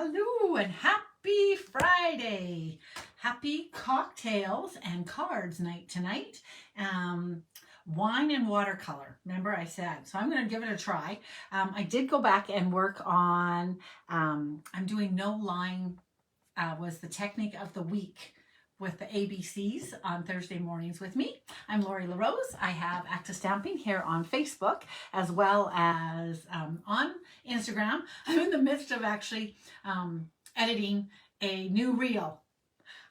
Hello and happy Friday. Happy cocktails and cards night tonight. Wine and watercolor. Remember I said, so I'm going to give it a try. I did go back and work on, I'm doing no line, was the technique of the week with the ABCs on Thursday mornings with me. I'm Lori LaRose. I have Active Stamping here on Facebook as well as on Instagram. I'm in the midst of actually editing a new reel.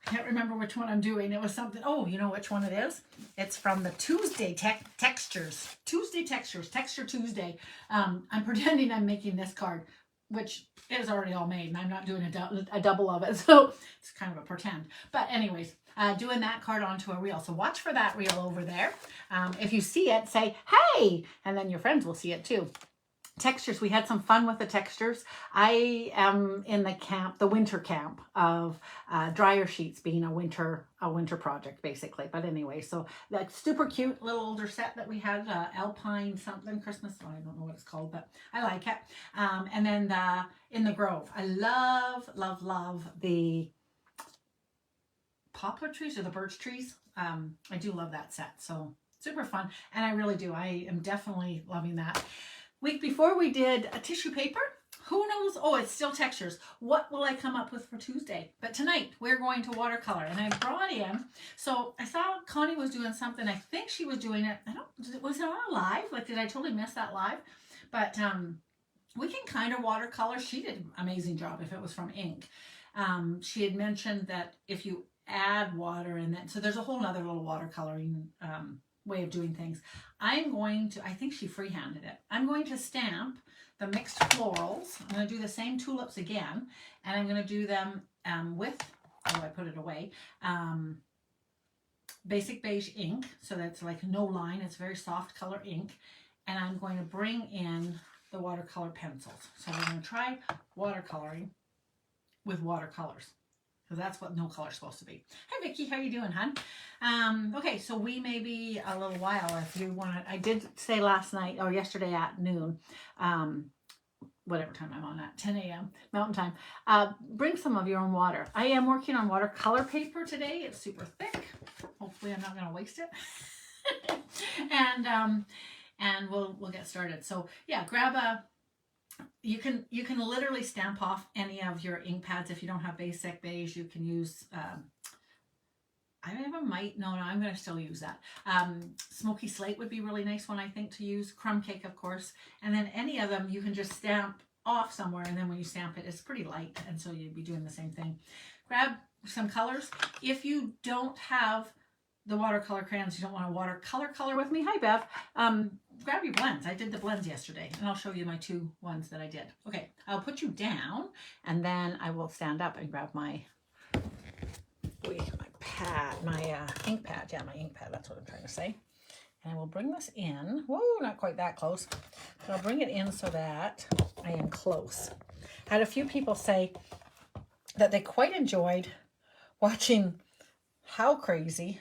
I can't remember which one I'm doing. It was something, oh, you know which one it is? It's from the Tuesday Textures. Tuesday Textures, Texture Tuesday. I'm pretending I'm making this card, which is already all made, and I'm not doing a double of it, so it's kind of a pretend. But anyways, doing that card onto a reel. So watch for that reel over there. If you see it, say, hey, and then your friends will see it too. Textures, we had some fun with the textures. I am in the winter camp of dryer sheets being a winter project basically. But anyway, so that super cute little older set that we had, Alpine something Christmas. Oh, I don't know what it's called, but I like it. And then in the Grove, I love the poplar trees or the birch trees. I do love that set. So super fun, and I really do. I am definitely loving that. Week before we did a tissue paper. Who knows? Oh, it's still textures. What will I come up with for Tuesday? But tonight we're going to watercolor, and I brought in, so I saw Connie was doing something. I think she was doing it. Was it on a live? Like, did I totally miss that live? But we can kind of watercolor. She did an amazing job if it was from ink. She had mentioned that if you add water and then, so there's a whole nother little watercoloring way of doing things. I'm going to, I think she freehanded it. I'm going to stamp the Mixed Florals. I'm going to do the same tulips again, and I'm going to do them with, oh, I put it away, Basic Beige ink. So that's like no line. It's very soft color ink. And I'm going to bring in the Watercolor Pencils. So we're going to try watercoloring with watercolors, because that's what no color is supposed to be. Hi Vicki, how you doing, hon? Okay, so we may be a little while if you want to. I did say last night or yesterday at noon, whatever time I'm on at, 10 a.m. Mountain Time, bring some of your own water. I am working on watercolor paper today. It's super thick. Hopefully I'm not going to waste it. and we'll get started. So yeah, grab a. You can literally stamp off any of your ink pads. If you don't have Basic Beige, you can use, I have a mite, no, I'm going to still use that. Smoky Slate would be really nice one, I think, to use. Crumb Cake, of course. And then any of them you can just stamp off somewhere, and then when you stamp it, it's pretty light, and so you'd be doing the same thing. Grab some colors. If you don't have the watercolor crayons, you don't want to watercolor color with me. Hi, Bev. Grab your blends. I did the blends yesterday, and I'll show you my two ones that I did. Okay, I'll put you down, and then I will stand up and grab my pad, my ink pad. Yeah, my ink pad. That's what I'm trying to say. And I will bring this in. Whoa, not quite that close. But I'll bring it in so that I am close. I had a few people say that they quite enjoyed watching how crazy.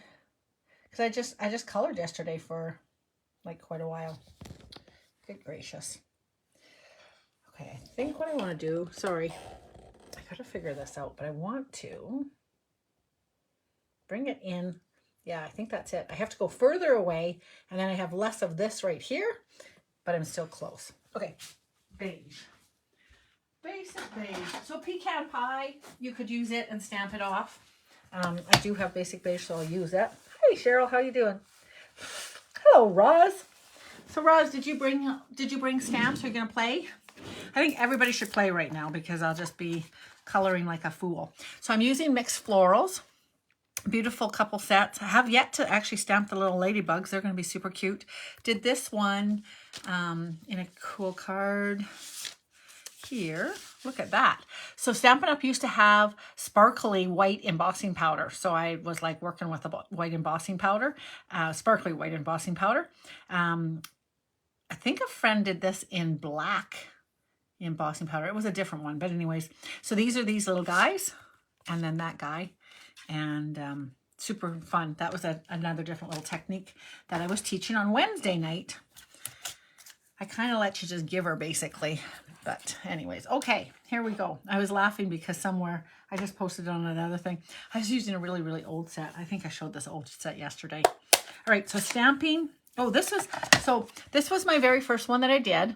Because I just colored yesterday for like quite a while. Good gracious. Okay, I think what I want to do, sorry, I got to figure this out, but I want to bring it in. Yeah, I think that's it. I have to go further away, and then I have less of this right here, but I'm still close. Okay, beige. Basic beige. So pecan pie, you could use it and stamp it off. I do have Basic Beige, so I'll use it. Hey Cheryl, how you doing? Hello, Roz. So Roz, did you bring stamps? Are you gonna play? I think everybody should play right now because I'll just be coloring like a fool. So I'm using Mixed Florals. Beautiful couple sets. I have yet to actually stamp the little ladybugs. They're gonna be super cute. Did this one in a cool card here. Look at that. So Stampin' Up used to have sparkly white embossing powder. So I was like working with the white embossing powder, sparkly white embossing powder. I think a friend did this in black embossing powder. It was a different one, but anyways. So these are these little guys, and then that guy, and super fun. That was another different little technique that I was teaching on Wednesday night. I kind of let you just give her basically But anyways, okay, here we go. I was laughing because somewhere I just posted on another thing. I was using a really, really old set. I think I showed this old set yesterday. All right, so stamping. Oh, this was my very first one that I did.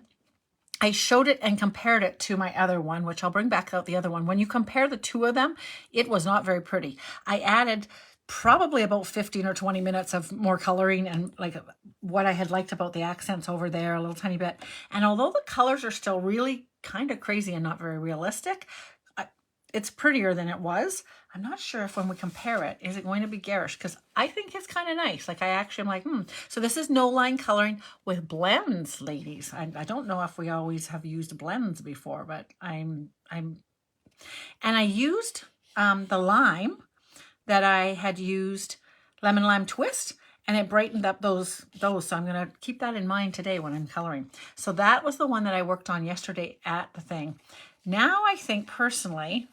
I showed it and compared it to my other one, which I'll bring back out the other one. When you compare the two of them, it was not very pretty. I added probably about 15 or 20 minutes of more coloring and like what I had liked about the accents over there a little tiny bit. And although the colors are still really kind of crazy and not very realistic, it's prettier than it was. I'm not sure if when we compare it, is it going to be garish? Because I think it's kind of nice. Like I actually am like, So this is no line coloring with blends, ladies. I don't know if we always have used blends before, but and I used the lime that I had used, lemon lime twist, and it brightened up those. So I'm going to keep that in mind today when I'm coloring. So that was the one that I worked on yesterday at the thing. Now I think personally,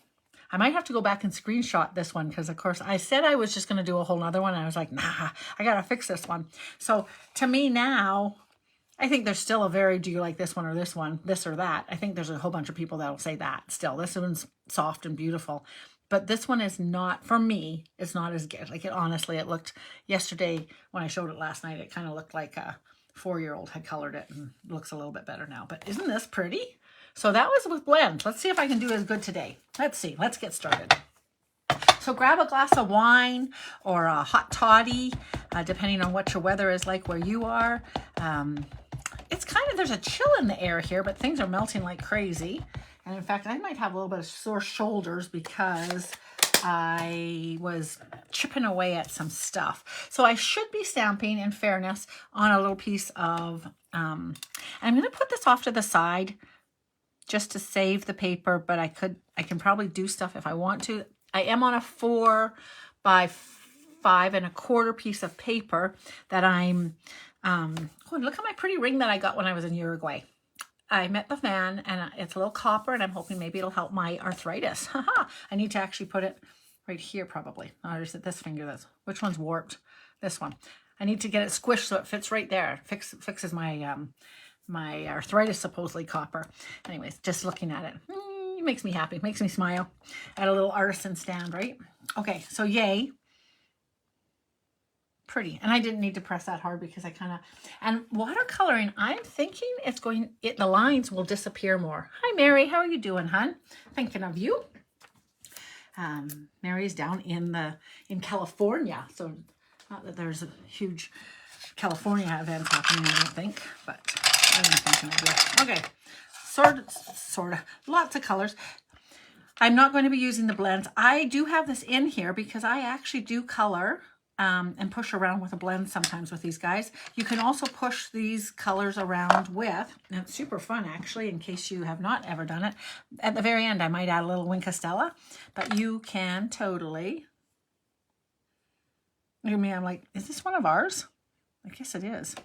I might have to go back and screenshot this one because, of course, I said I was just going to do a whole nother one. And I was like, nah, I got to fix this one. So to me now, I think there's still a very, do you like this one, this or that? I think there's a whole bunch of people that will say that still. This one's soft and beautiful. But this one is not, for me, it's not as good. Like honestly, it looked, yesterday when I showed it last night, it kind of looked like a 4-year-old had colored it and looks a little bit better now. But isn't this pretty? So that was with blends. Let's see if I can do as good today. Let's see. Let's get started. So grab a glass of wine or a hot toddy, depending on what your weather is like where you are. It's kind of, there's a chill in the air here, but things are melting like crazy. And in fact, I might have a little bit of sore shoulders because I was chipping away at some stuff. So I should be stamping, in fairness, on a little piece of, I'm going to put this off to the side just to save the paper, but I can probably do stuff if I want to. I am on a 4 by 5 1/4 piece of paper that I'm, oh, look at my pretty ring that I got when I was in Uruguay. I met the fan and it's a little copper and I'm hoping maybe it'll help my arthritis. I need to actually put it right here probably. Oh, is it this finger? Which one's warped? This one. I need to get it squished so it fits right there. Fixes my my arthritis, supposedly copper. Anyways, just looking at it, it makes me happy, makes me smile at a little artisan stand, right? Okay, so yay. Pretty. And I didn't need to press that hard because I kind of, and watercoloring, I'm thinking the lines will disappear more. Hi, Mary. How are you doing, hon? Thinking of you. Mary's down in California. So not that there's a huge California event happening, I don't think, but I'm thinking of you. Okay. Sort of. Lots of colors. I'm not going to be using the blends. I do have this in here because I actually do color and push around with a blend sometimes with these guys. You can also push these colors around with, and it's super fun actually, in case you have not ever done it. At the very end, I might add a little Wink Stella, but you can totally. Look at me, I'm like, is this one of ours? I guess it is.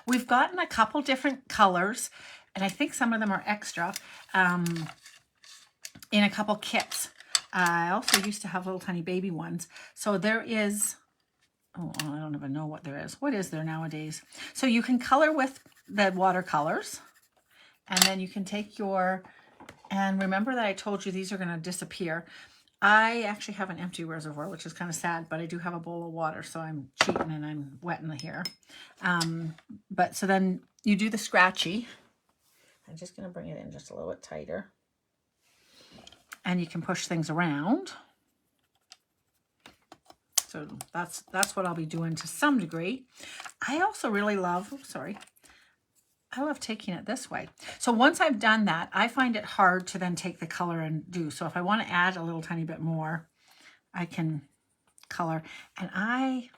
We've gotten a couple different colors, and I think some of them are extra in a couple kits. I also used to have little tiny baby ones. So there is, oh, I don't even know what there is. What is there nowadays? So you can color with the watercolors, and then you can take and remember that I told you these are going to disappear. I actually have an empty reservoir, which is kind of sad, but I do have a bowl of water, so I'm cheating and I'm wetting here. But so then you do the scratchy. I'm just going to bring it in just a little bit tighter. And you can push things around. So that's what I'll be doing to some degree. I also really love, I love taking it this way. So once I've done that, I find it hard to then take the color and do. So if I want to add a little tiny bit more, I can color. And I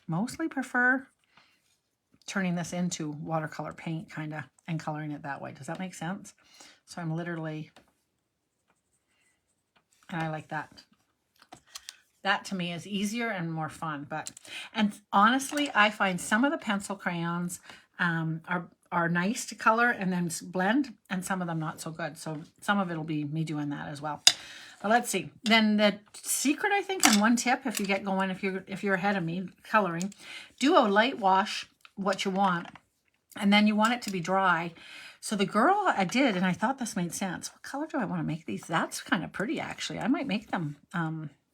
mostly prefer turning this into watercolor paint kind of and coloring it that way. Does that make sense? So I'm literally... And I like that. That to me is easier and more fun. And honestly, I find some of the pencil crayons are nice to color and then blend, and some of them not so good. So some of it'll be me doing that as well. But let's see. Then the secret, I think, and one tip if you get going, if you're ahead of me coloring, do a light wash what you want, and then you want it to be dry. So the girl I did, and I thought this made sense. What color do I want to make these? That's kind of pretty, actually. I might make them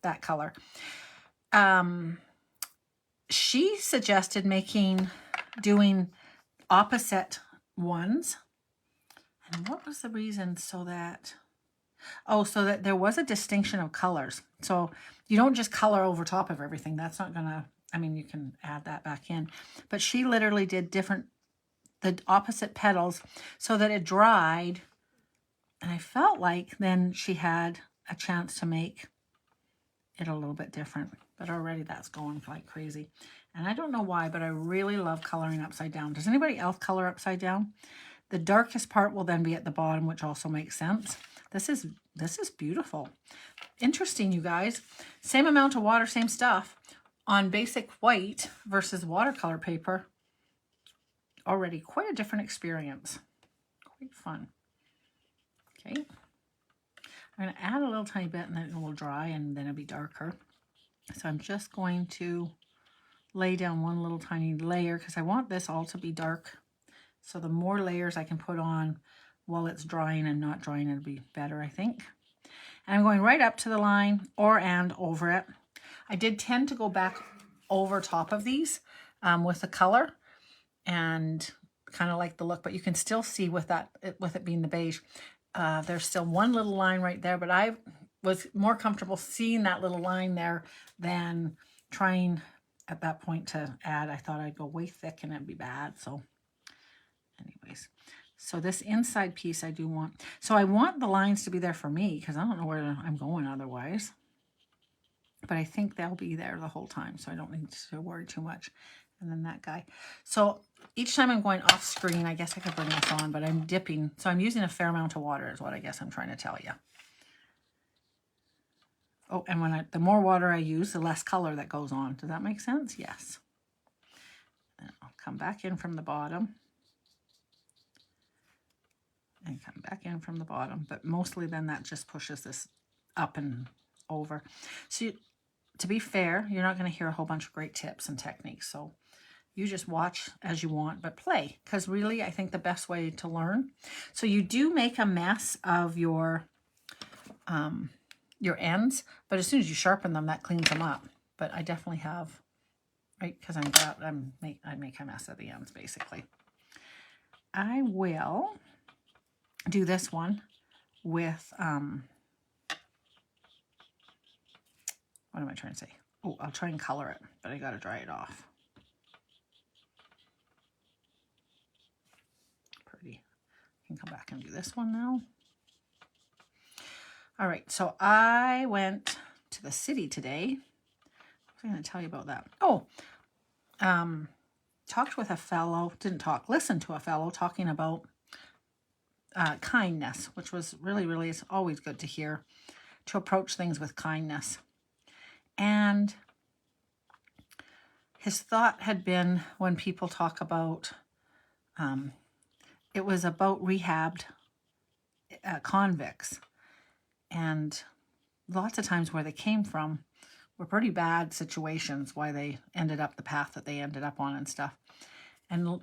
that color. She suggested doing opposite ones. And what was the reason? So that there was a distinction of colors. So you don't just color over top of everything. That's not gonna, I mean, you can add that back in. But she literally did the opposite petals so that it dried. And I felt like then she had a chance to make it a little bit different. But already that's going like crazy. And I don't know why, but I really love coloring upside down. Does anybody else color upside down? The darkest part will then be at the bottom, which also makes sense. This is beautiful. Interesting, you guys. Same amount of water, same stuff. On basic white versus watercolor paper, already quite a different experience. Quite fun. Okay. I'm going to add a little tiny bit and then it will dry and then it'll be darker. So I'm just going to lay down one little tiny layer because I want this all to be dark. So the more layers I can put on while it's drying and not drying, it'll be better, I think. And I'm going right up to the line and over it. I did tend to go back over top of these with the color and kind of like the look, but you can still see with it being the beige, there's still one little line right there, but I was more comfortable seeing that little line there than trying at that point to add. I thought I'd go way thick and it'd be bad. So anyways, so this inside piece I do want. So I want the lines to be there for me because I don't know where I'm going otherwise. But I think they'll be there the whole time, so I don't need to worry too much. And then that guy. So each time I'm going off screen, I guess I could bring this on, but I'm dipping. So I'm using a fair amount of water is what I guess I'm trying to tell you. Oh, and the more water I use, the less color that goes on. Does that make sense? Yes. And I'll come back in from the bottom. And come back in from the bottom. But mostly then that just pushes this up and over. So to be fair, you're not going to hear a whole bunch of great tips and techniques. So you just watch as you want, but play. Because really, I think the best way to learn. So you do make a mess of your ends, but as soon as you sharpen them, that cleans them up. But I definitely have, right? Because I make a mess of the ends, basically. I will do this one with, what am I trying to say? Oh, I'll try and color it, but I got to dry it off. Pretty. I can come back and do this one now. All right, so I went to the city today. What was I going to tell you about that? Oh, talked with a fellow, listened to a fellow talking about kindness, which was really, it's always good to hear, to approach things with kindness. And his thought had been when people talk about, it was about rehabbed convicts. And lots of times where they came from were pretty bad situations, why they ended up the path that they ended up on and stuff. And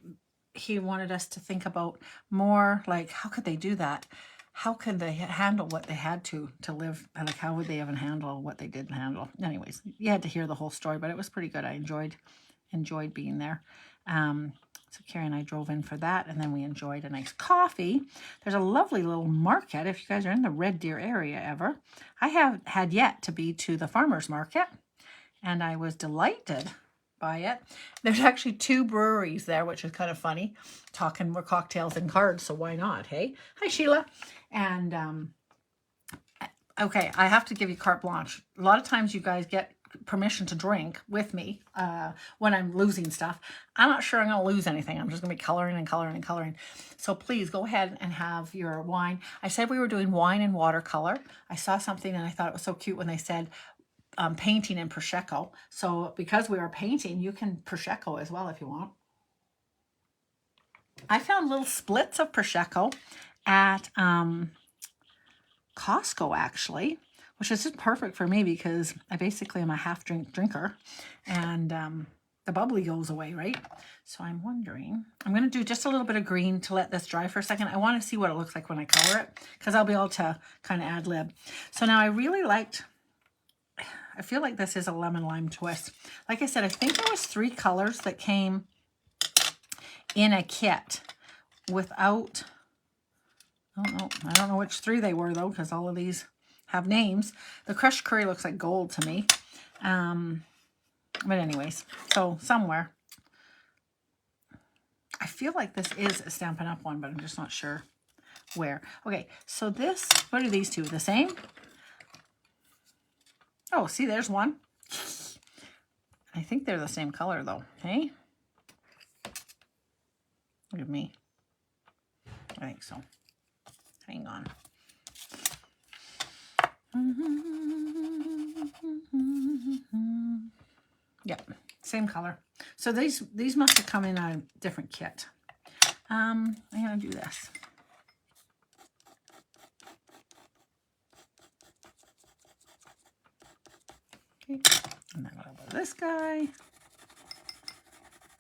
he wanted us to think about more like, how could they do that? How could they handle what they had to live? Like, how would they even handle what they didn't handle? Anyways, you had to hear the whole story, but it was pretty good. I enjoyed being there. So Carrie and I drove in for that, and then we enjoyed a nice coffee. There's a lovely little market if you guys are in the Red Deer area ever. I have had yet to be to the farmer's market, and I was delighted by it. There's actually 2 breweries there, which is kind of funny. Talking more cocktails and cards, so why not, hey? Hi, Sheila. And, okay, I have to give you carte blanche. A lot of times you guys get permission to drink with me when I'm losing stuff. I'm not sure I'm going to lose anything. I'm just going to be coloring and coloring and coloring. So please go ahead and have your wine. I said we were doing wine and watercolor. I saw something and I thought it was so cute when they said painting and Prosecco. So because we are painting, you can Prosecco as well if you want. I found little splits of Prosecco at Costco actually, which is just perfect for me because I basically am a half drinker. And the bubbly goes away, right? So I'm wondering, I'm going to do just a little bit of green to let this dry for a second. I want to see what it looks like when I color it, because I'll be able to kind of ad lib. So now I really liked, I feel like this is a lemon lime twist. Like I said, I think there was 3 colors that came in a kit without, I don't know which 3 they were though, because all of these have names. The crushed curry looks like gold to me. But anyways, so somewhere. I feel like this is a Stampin' Up one, but I'm just not sure where. Okay, so this, what are these two? The same? Oh, see, there's one. I think they're the same color though, hey? Look at me. I think so. Hang on. Yep, same color. So these must have come in a different kit. I'm gonna do this. Okay, and then a little bit of this guy.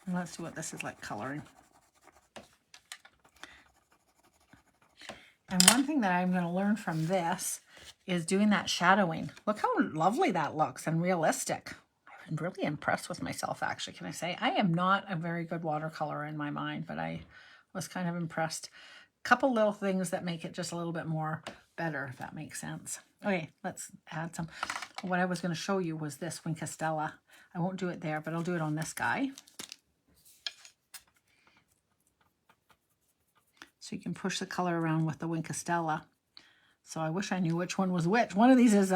And let's see what this is like coloring. And one thing that I'm going to learn from this is doing that shadowing. Look how lovely that looks and realistic. I'm really impressed with myself, actually, can I say. I am not a very good watercolor in my mind, but I was kind of impressed. A couple little things that make it just a little bit more better, if that makes sense. Okay, let's add some. What I was going to show you was this Winkastella. I won't do it there, but I'll do it on this guy. So you can push the color around with the Winkastella. So I wish I knew which one was which. One of these is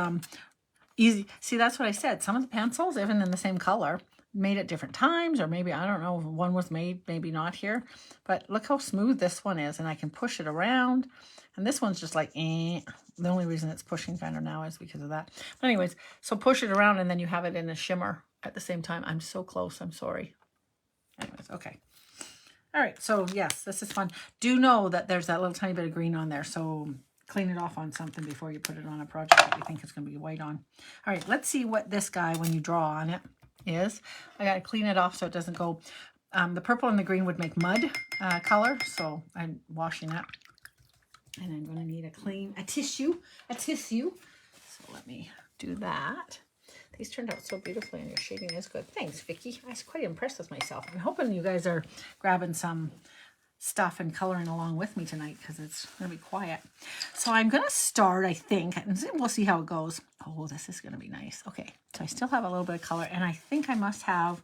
easy. See, that's what I said. Some of the pencils, even in the same color, made at different times, or maybe, I don't know, one was made, maybe not here. But look how smooth this one is, and I can push it around. And this one's just like, eh. The only reason it's pushing kind of now is because of that. But anyways, so push it around, and then you have it in a shimmer at the same time. I'm so close, I'm sorry. Anyways, okay. All right, so yes, this is fun. Do know that there's that little tiny bit of green on there, so clean it off on something before you put it on a project that you think it's going to be white on. All right, let's see what this guy, when you draw on it, is. I got to clean it off so it doesn't go. The purple and the green would make mud color, so I'm washing it. And I'm going to need a tissue. So let me do that. These turned out so beautifully, and your shading is good. Thanks, Vicki. I was quite impressed with myself. I'm hoping you guys are grabbing some stuff and coloring along with me tonight, because it's going to be quiet. So I'm going to start, I think, and we'll see how it goes. Oh, this is going to be nice. Okay, so I still have a little bit of color, and I think I must have,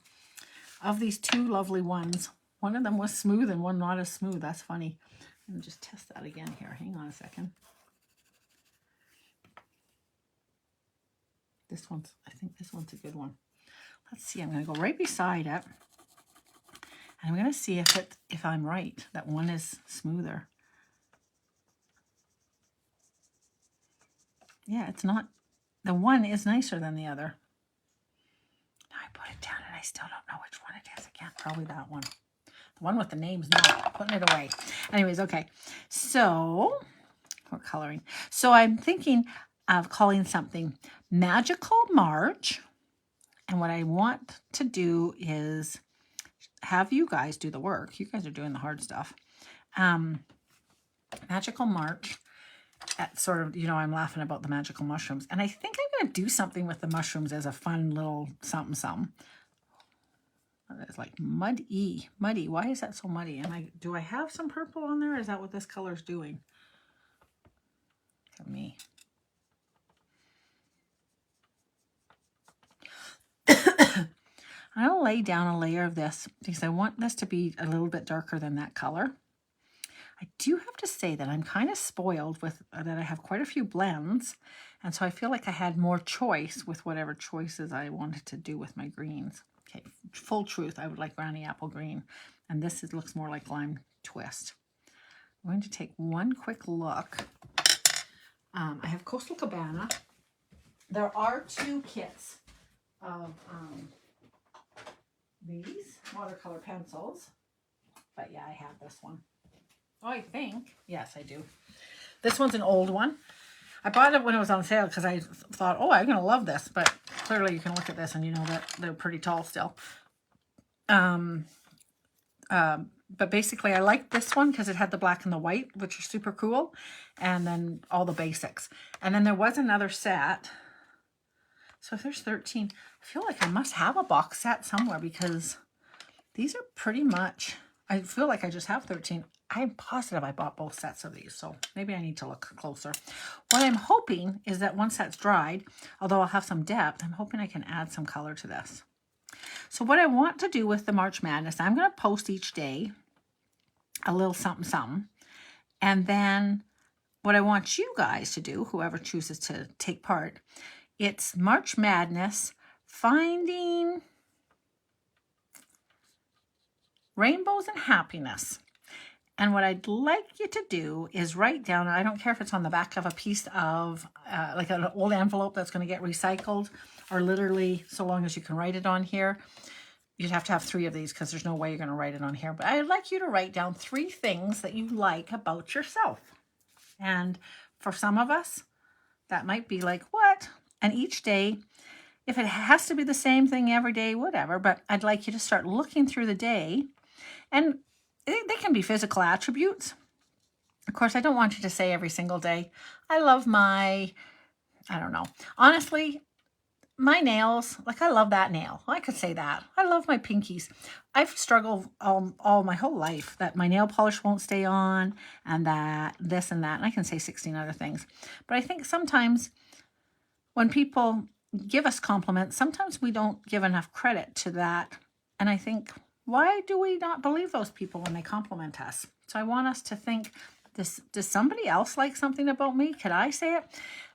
of these 2 lovely ones, one of them was smooth and one not as smooth. That's funny. Let me just test that again here. Hang on a second. I think this one's a good one. Let's see, I'm going to go right beside it. And I'm going to see if I'm right, that one is smoother. Yeah, it's not, the one is nicer than the other. Now I put it down and I still don't know which one it is again. Probably that one. The one with the name's not. Putting it away. Anyways, okay. So, we're coloring. So I'm thinking of calling something Magical March, and what I want to do is have you guys do the work. You guys are doing the hard stuff. Magical March, at sort of, you know, I'm laughing about the magical mushrooms, and I think I'm going to do something with the mushrooms as a fun little something. It's like muddy. Why is that so muddy? And do I have some purple on there? Is that what this color is doing? For me. I'm going to lay down a layer of this because I want this to be a little bit darker than that color. I do have to say that I'm kind of spoiled with that I have quite a few blends, and so I feel like I had more choice with whatever choices I wanted to do with my greens. Okay, full truth, I would like brownie apple green, and this looks more like lime twist. I'm going to take one quick look. I have Coastal Cabana. There are 2 kits of these watercolor pencils, but yeah, I have this one. Oh, I think, yes, I do. This one's an old one. I bought it when it was on sale because I thought, oh, I'm going to love this, but clearly you can look at this and you know that they're pretty tall still. But basically I liked this one because it had the black and the white, which are super cool. And then all the basics. And then there was another set. So if there's 13, I feel like I must have a box set somewhere because these are pretty much, I feel like I just have 13. I'm positive I bought both sets of these, so maybe I need to look closer. What I'm hoping is that once that's dried, although I'll have some depth, I'm hoping I can add some color to this. So what I want to do with the March Madness, I'm going to post each day a little something, something. And then what I want you guys to do, whoever chooses to take part, it's March Madness, finding rainbows and happiness. And what I'd like you to do is write down, I don't care if it's on the back of a piece of, like an old envelope that's going to get recycled, or literally, so long as you can write it on here. You'd have to have 3 of these because there's no way you're going to write it on here. But I'd like you to write down 3 things that you like about yourself. And for some of us, that might be like, what? And each day, if it has to be the same thing every day, whatever, but I'd like you to start looking through the day, and they can be physical attributes. Of course, I don't want you to say every single day, I love my, I don't know. Honestly, my nails, like I love that nail. I could say that. I love my pinkies. I've struggled all my whole life that my nail polish won't stay on, and that this and that. And I can say 16 other things. But I think sometimes when people give us compliments, sometimes we don't give enough credit to that. And I think, why do we not believe those people when they compliment us? So I want us to think, does somebody else like something about me? Could I say it?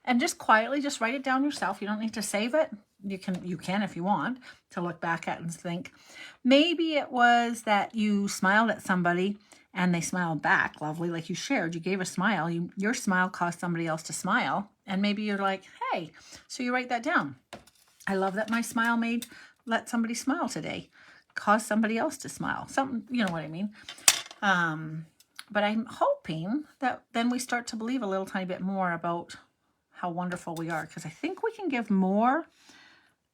And just quietly, just write it down yourself. You don't need to save it. You can if you want to look back at it and think, maybe it was that you smiled at somebody and they smiled back, lovely, like you shared. You gave a smile. Your smile caused somebody else to smile. And maybe you're like, hey, so you write that down. I love that my smile let somebody smile today. Cause somebody else to smile. Something, you know what I mean? But I'm hoping that then we start to believe a little tiny bit more about how wonderful we are, because I think we can give more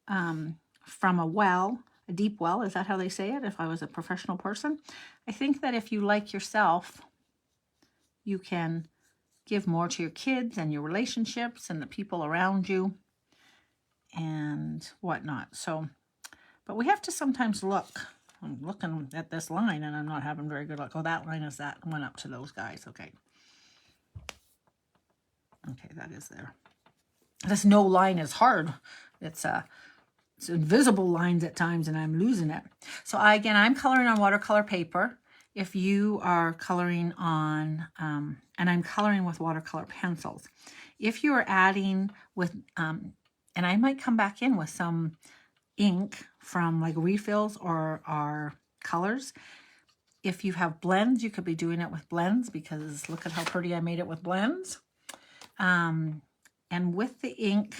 from a deep well. Is that how they say it? If I was a professional person, I think that if you like yourself, you can give more to your kids and your relationships and the people around you and whatnot. So, but we have to sometimes look. I'm looking at this line and I'm not having very good luck. Oh, that line is that one up to those guys. Okay. Okay, that is there. This no line is hard. It's invisible lines at times and I'm losing it. So I'm coloring on watercolor paper. If you are coloring on, and I'm coloring with watercolor pencils. If you are adding with, and I might come back in with some ink from like refills or our colors. If you have blends, you could be doing it with blends, because look at how pretty I made it with blends. And with the ink,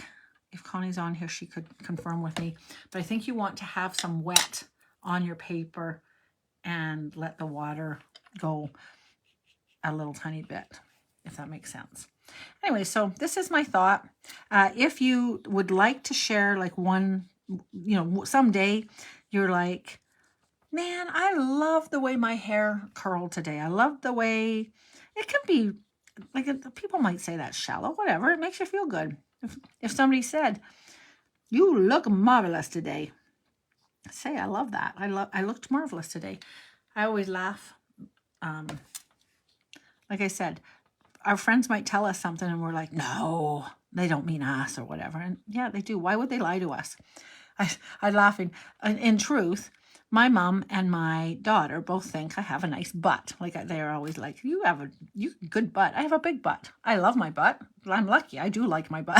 if Connie's on here, she could confirm with me, but I think you want to have some wet on your paper and let the water go a little tiny bit, if that makes sense. Anyway, so this is my thought. If you would like to share like one, someday you're like, man, I love the way my hair curled today. I love the way it can be, like people might say that's shallow, whatever. It makes you feel good. If somebody said, you look marvelous today, say, I love that. I looked marvelous today. I always laugh. Like I said, our friends might tell us something and we're like, no, they don't mean us or whatever. And yeah, they do. Why would they lie to us? I'm laughing. In truth, my mom and my daughter both think I have a nice butt. Like they're always like, you have a good butt. I have a big butt. I love my butt. I'm lucky. I do like my butt.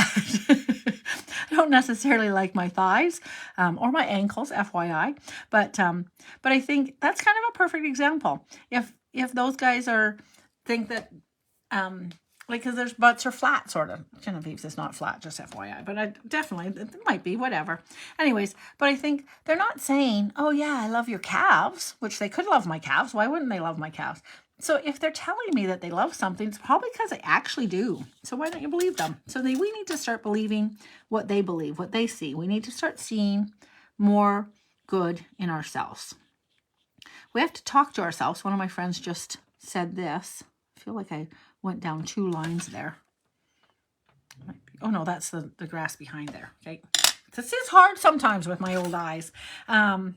I don't necessarily like my thighs or my ankles, FYI. But I think that's kind of a perfect example. If those guys think that like, because their butts are flat, sort of. Genevieve's is not flat, just FYI. But it might be, whatever. Anyways, but I think they're not saying, oh yeah, I love your calves, which they could love my calves. Why wouldn't they love my calves? So if they're telling me that they love something, it's probably because they actually do. So why don't you believe them? So we need to start believing what they believe, what they see. We need to start seeing more good in ourselves. we have to talk to ourselves. One of my friends just said this. I feel like I went down 2 lines there. Oh no, that's the grass behind there. Okay. This is hard sometimes with my old eyes. What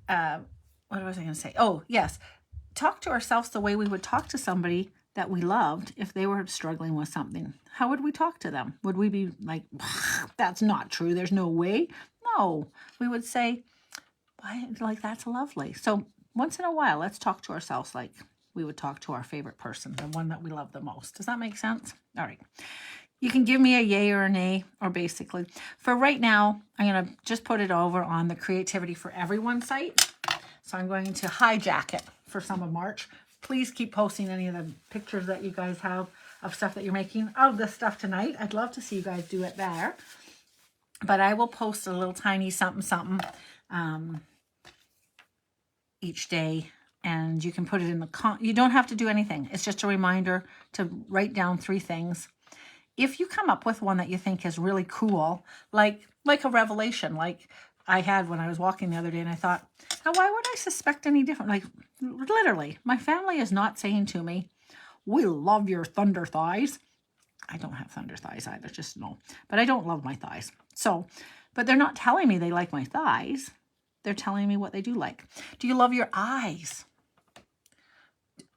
was I going to say? Oh, yes. Talk to ourselves the way we would talk to somebody that we loved if they were struggling with something. How would we talk to them? Would we be like, that's not true, there's no way? No. We would say, like, that's lovely. So once in a while, let's talk to ourselves like we would talk to our favorite person, the one that we love the most. Does that make sense? All right. You can give me a yay or a nay, or basically. For right now, I'm going to just put it over on the Creativity for Everyone site. So I'm going to hijack it for some of March. Please keep posting any of the pictures that you guys have of stuff that you're making of this stuff tonight. I'd love to see you guys do it there. But I will post a little tiny something each day. And you can put it in the you don't have to do anything. It's just a reminder to write down 3 things. If you come up with one that you think is really cool, like a revelation, like I had when I was walking the other day, and I thought, now why would I suspect any different? Like, literally, my family is not saying to me, we love your thunder thighs. I don't have thunder thighs either, just no. But I don't love my thighs. So, but they're not telling me they like my thighs. They're telling me what they do like. Do you love your eyes?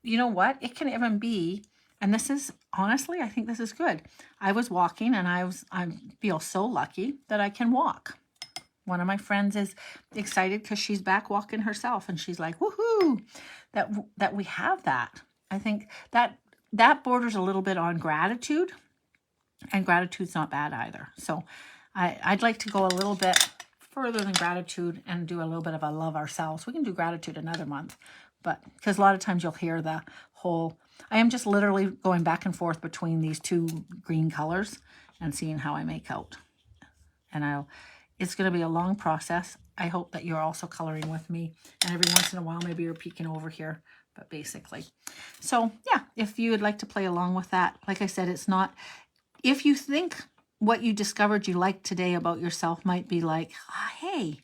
You know what? It can even be, and this is, honestly, I think this is good. I was walking and I feel so lucky that I can walk. One of my friends is excited because she's back walking herself, and she's like, woohoo, that we have that. I think that borders a little bit on gratitude, and gratitude's not bad either. So I'd like to go a little bit further than gratitude and do a little bit of a love ourselves. We can do gratitude another month, but because a lot of times you'll hear the whole, I am just literally going back and forth between these 2 green colors and seeing how I make out. And it's going to be a long process. I hope that you're also coloring with me. And every once in a while, maybe you're peeking over here, but basically. So yeah, if you would like to play along with that, like I said, it's not, if you think what you discovered you liked today about yourself might be like, hey,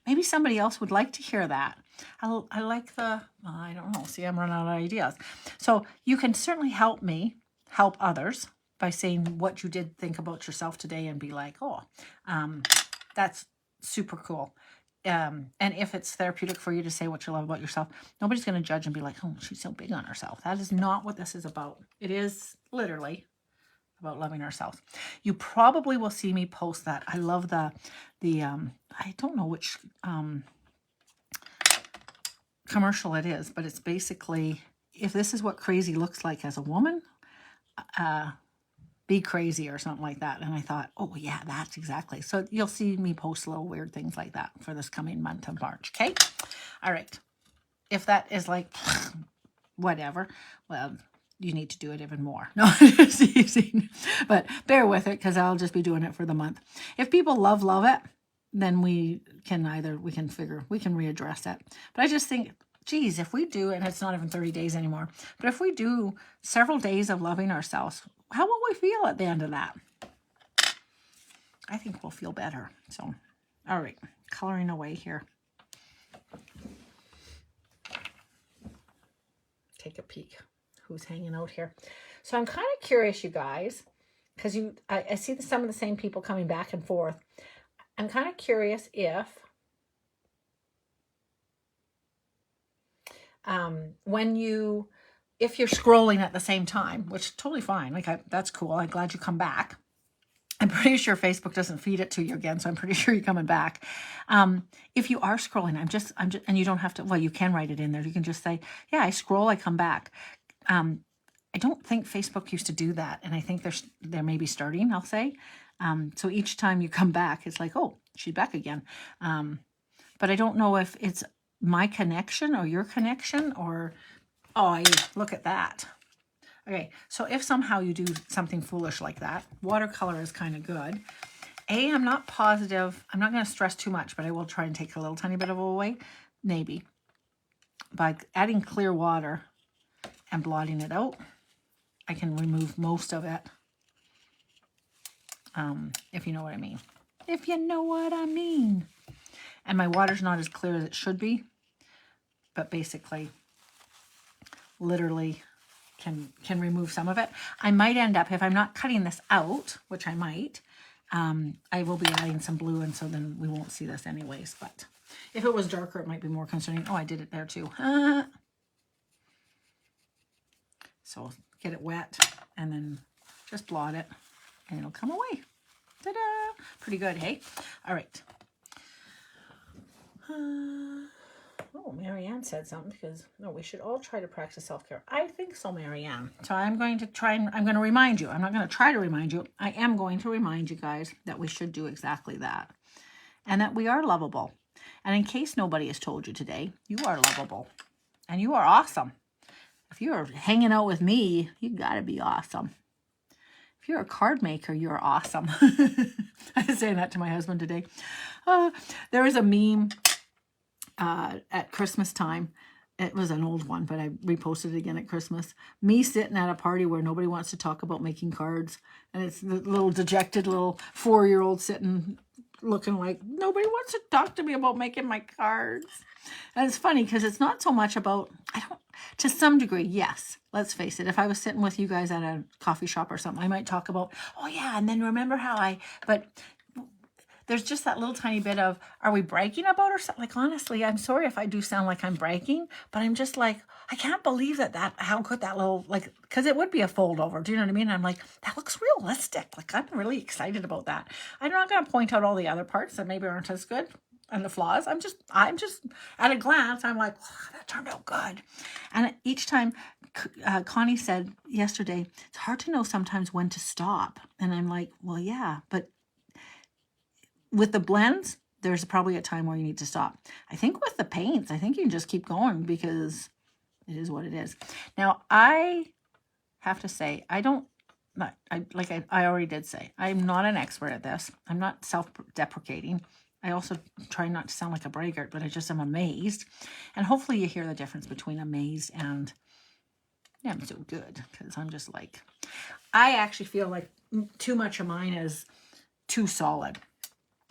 maybe somebody else would like to hear that. I like I don't know. See, I'm running out of ideas. So you can certainly help me help others by saying what you did think about yourself today and be like, oh, that's super cool. And if it's therapeutic for you to say what you love about yourself, nobody's going to judge and be like, oh, she's so big on herself. That is not what this is about. It is literally about loving ourselves. You probably will see me post that. I love the I don't know which commercial it is, but it's basically, if this is what crazy looks like as a woman, be crazy or something like that. And I thought, oh yeah, that's exactly. So you'll see me post little weird things like that for this coming month of March. Okay. All right. If that is like, whatever, well, you need to do it even more. No, it's easy, but bear with it because I'll just be doing it for the month. If people love it, then we can readdress it. But I just think, geez, if we do, and it's not even 30 days anymore, but if we do several days of loving ourselves, how will we feel at the end of that? I think we'll feel better. So, all right, coloring away here. Take a peek who's hanging out here. So I'm kind of curious, you guys, because I see some of the same people coming back and forth. I'm kind of curious if if you're scrolling at the same time, which is totally fine. Like that's cool. I'm glad you come back. I'm pretty sure Facebook doesn't feed it to you again, so I'm pretty sure you're coming back. If you are scrolling, I'm just, and you don't have to, well, you can write it in there. You can just say, yeah, I scroll, I come back. I don't think Facebook used to do that, and I think they're maybe starting, I'll say. So each time you come back, it's like, oh, she's back again. But I don't know if it's my connection or your connection or, oh, look at that. Okay, so if somehow you do something foolish like that, watercolor is kind of good. I'm not positive. I'm not going to stress too much, but I will try and take a little tiny bit of it away, maybe. By adding clear water and blotting it out, I can remove most of it. If you know what I mean. If you know what I mean. And my water's not as clear as it should be. but basically, literally can remove some of it. I might end up, if I'm not cutting this out, which I might, I will be adding some blue, and so then we won't see this anyways. But if it was darker, it might be more concerning. Oh, I did it there too. So get it wet and then just blot it and it'll come away. Ta-da! Pretty good, hey? All right. Oh, Marianne said something because, no, we should all try to practice self-care. I think so, Marianne. So I'm going to try and I'm going to remind you. I'm not going to try to remind you. I am going to remind you guys that we should do exactly that. And that we are lovable. And in case nobody has told you today, you are lovable. And you are awesome. If you're hanging out with me, you got to be awesome. If you're a card maker, you're awesome. I was saying that to my husband today. There was a meme at Christmas time. It was an old one, but I reposted it again at Christmas. Me sitting at a party where nobody wants to talk about making cards. And it's the little dejected little 4-year-old sitting looking like, nobody wants to talk to me about making my cards. And it's funny because it's not so much about, to some degree, yes, let's face it. If I was sitting with you guys at a coffee shop or something, I might talk about, oh yeah, and then remember how but there's just that little tiny bit of, are we bragging about or something? Like, honestly, I'm sorry if I do sound like I'm bragging, but I'm just like, I can't believe how good that little, like, because it would be a fold over. Do you know what I mean? I'm like, that looks realistic. Like, I'm really excited about that. I'm not going to point out all the other parts that maybe aren't as good and the flaws. I'm just at a glance, I'm like, oh, that turned out good. And each time, Connie said yesterday, it's hard to know sometimes when to stop. And I'm like, well, yeah, but with the blends, there's probably a time where you need to stop. I think with the paints, I think you can just keep going because it is what it is. Now, I have to say, I already did say, I'm not an expert at this. I'm not self-deprecating. I also try not to sound like a braggart, but I just am amazed. And hopefully you hear the difference between amazed and, yeah, I'm so good. Because I'm just like, I actually feel like too much of mine is too solid.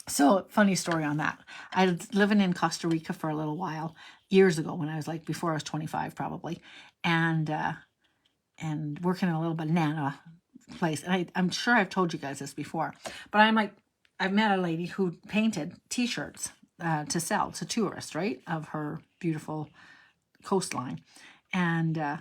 So, funny story on that. I was living in Costa Rica for a little while, years ago, when I was like, before I was 25 probably, and working in a little banana place. And I'm sure I've told you guys this before, but I'm like, I've met a lady who painted t-shirts to sell to tourists, right, of her beautiful coastline. And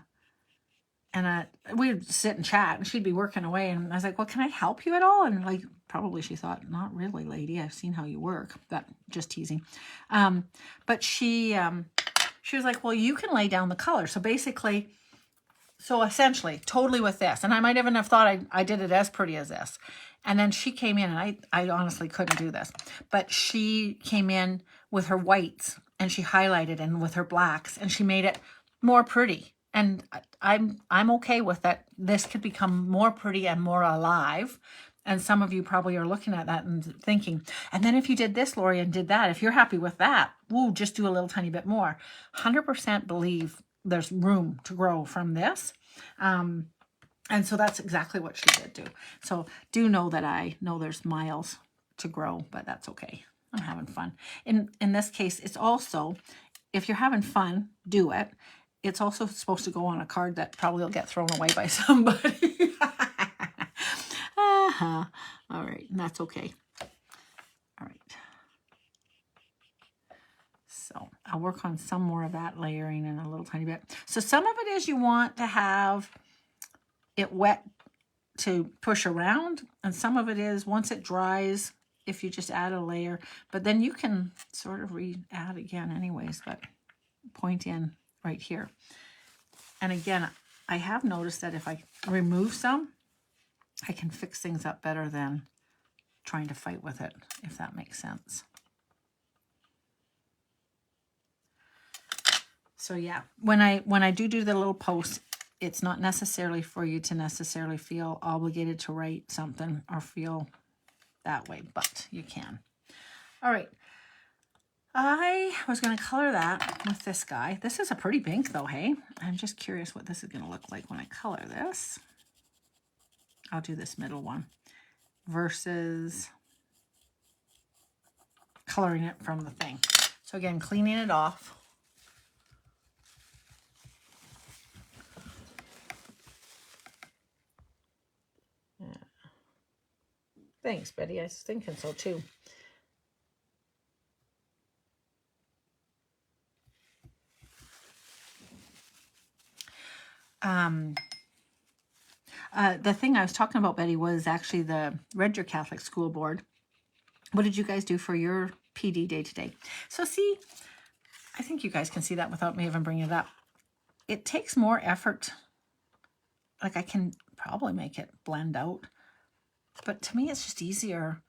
we would sit and chat, and she'd be working away, and I was like, well, can I help you at all? And like, probably she thought, not really, lady, I've seen how you work, but just teasing. But she was like, well, you can lay down the color. So basically, essentially, totally with this, and I might even have thought I did it as pretty as this. And then she came in, and I honestly couldn't do this, but she came in with her whites, and she highlighted, and with her blacks, and she made it more pretty. And I'm okay with that. This could become more pretty and more alive. And some of you probably are looking at that and thinking, and then if you did this, Lori, and did that, if you're happy with that, woo, just do a little tiny bit more. 100% believe there's room to grow from this. And so that's exactly what she did do. So do know that I know there's miles to grow, but that's okay. I'm having fun. In this case, it's also, if you're having fun, do it. It's also supposed to go on a card that probably will get thrown away by somebody. All right, and that's okay. All right. So I'll work on some more of that layering in a little tiny bit. So some of it is you want to have it wet to push around, and some of it is once it dries, if you just add a layer, but then you can sort of re-add again anyways, but point in right here. And again, I have noticed that if I remove some, I can fix things up better than trying to fight with it, if that makes sense. So yeah, when I do the little posts, it's not necessarily for you to necessarily feel obligated to write something or feel that way, but you can. All right. I was going to color that with this guy. This is a pretty pink though, hey? I'm just curious what this is going to look like when I color this. I'll do this middle one versus coloring it from the thing. So again, cleaning it off. Thanks, Betty. I was thinking so too. The thing I was talking about, Betty, was actually the Red Deer Catholic School Board. What did you guys do for your PD day today? So see, I think you guys can see that without me even bringing it up. It takes more effort. Like I can probably make it blend out, but to me it's just easier.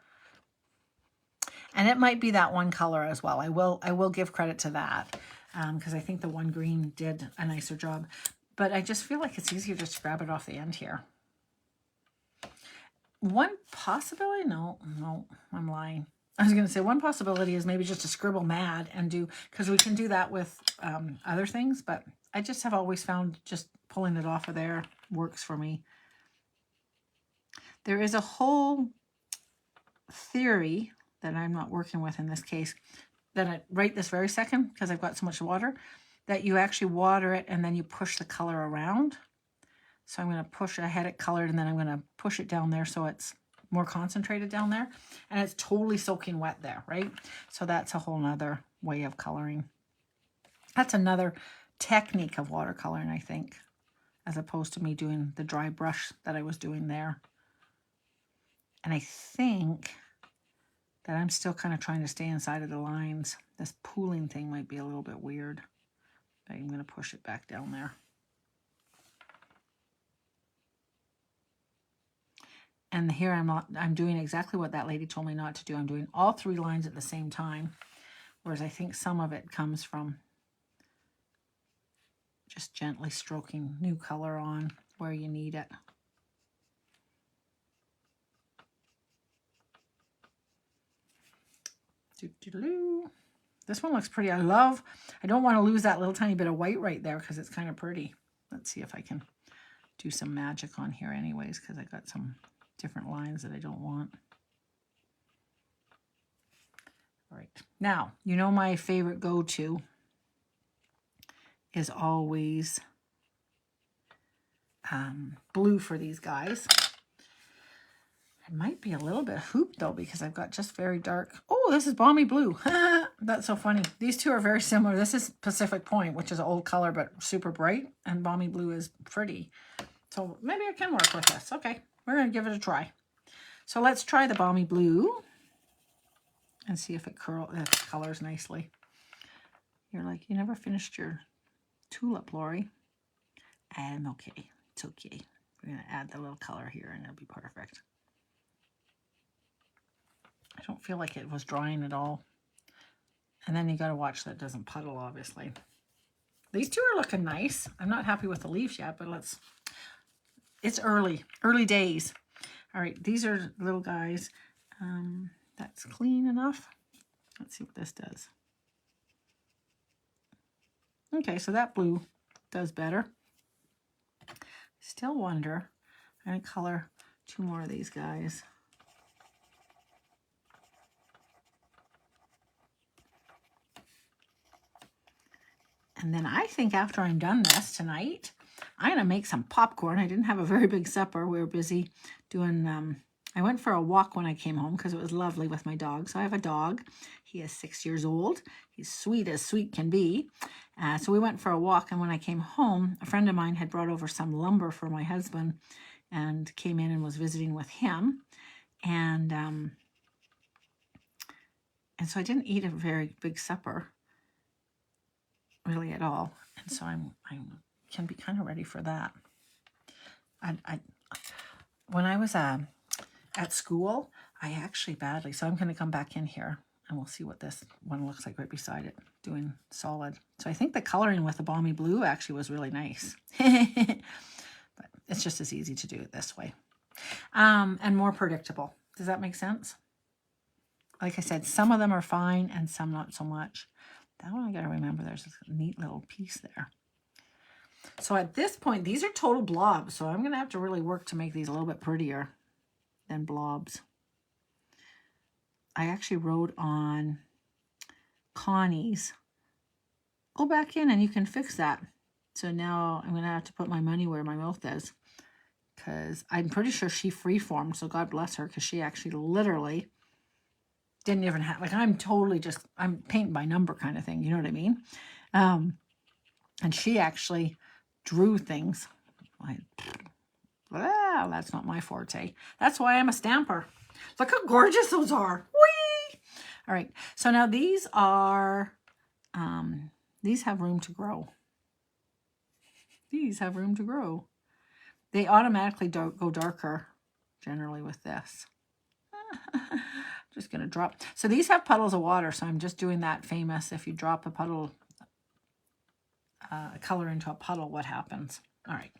And it might be that one color as well. I will give credit to that because I think the one green did a nicer job. But I just feel like it's easier just to grab it off the end here. One possibility, no, I'm lying. I was going to say one possibility is maybe just to scribble mad and do, because we can do that with other things, but I just have always found just pulling it off of there works for me. There is a whole theory that I'm not working with in this case, that I right this very second, because I've got so much water, that you actually water it and then you push the color around. So I'm going to push it, I had it colored, and then I'm going to push it down there so it's more concentrated down there. And it's totally soaking wet there, right? So that's a whole nother way of coloring. That's another technique of watercoloring, I think, as opposed to me doing the dry brush that I was doing there. And I think that I'm still kind of trying to stay inside of the lines. This pooling thing might be a little bit weird. But I'm going to push it back down there. And here I'm doing exactly what that lady told me not to do. I'm doing all 3 lines at the same time. Whereas I think some of it comes from just gently stroking new color on where you need it. This one looks pretty. I don't want to lose that little tiny bit of white right there because it's kind of pretty. Let's see if I can do some magic on here anyways, because I got some different lines that I don't want. All right. Now, you know my favorite go-to is always blue for these guys. It might be a little bit hooped though because I've got just very dark. Oh, this is Balmy Blue. That's so funny. These two are very similar. This is Pacific Point, which is an old color but super bright, and Balmy Blue is pretty. So maybe I can work with this. Okay, we're going to give it a try. So let's try the Balmy Blue and see if it colors nicely. You're like, you never finished your tulip, Lori. Okay, it's okay. We're going to add the little color here and it'll be perfect. I don't feel like it was drying at all. And then you got to watch that it doesn't puddle, obviously. These two are looking nice. I'm not happy with the leaves yet, but it's early days. All right, these are little guys. That's clean enough. Let's see what this does. Okay, so that blue does better. Still wonder. I'm going to color 2 more of these guys. And then I think after I'm done this tonight, I'm going to make some popcorn. I didn't have a very big supper. We were busy doing, I went for a walk when I came home because it was lovely with my dog. So I have a dog. He is 6 years old. He's sweet as sweet can be. So we went for a walk, and when I came home, a friend of mine had brought over some lumber for my husband and came in and was visiting with him. And so I didn't eat a very big supper really at all. And so I can be kind of ready for that. When I was at school, I actually badly, so I'm going to come back in here and we'll see what this one looks like right beside it, doing solid. So I think the coloring with the Balmy Blue actually was really nice. But it's just as easy to do it this way. And more predictable. Does that make sense? Like I said, some of them are fine and some not so much. That one I got to remember there's a neat little piece there. So at this point, these are total blobs. So I'm going to have to really work to make these a little bit prettier than blobs. I actually wrote on Connie's. Go back in and you can fix that. So now I'm going to have to put my money where my mouth is, because I'm pretty sure she freeformed, so God bless her, because she actually literally didn't even have, like, I'm totally just, I'm paint by number kind of thing, you know what I mean? And she actually drew things. Well, that's not my forte. That's why I'm a stamper. Look how gorgeous those are. Whee! All right, so now these are, these have room to grow. These have room to grow. They automatically go darker generally with this. Just going to drop. So these have puddles of water, so I'm just doing that famous, if you drop a puddle, color into a puddle, what happens? All right.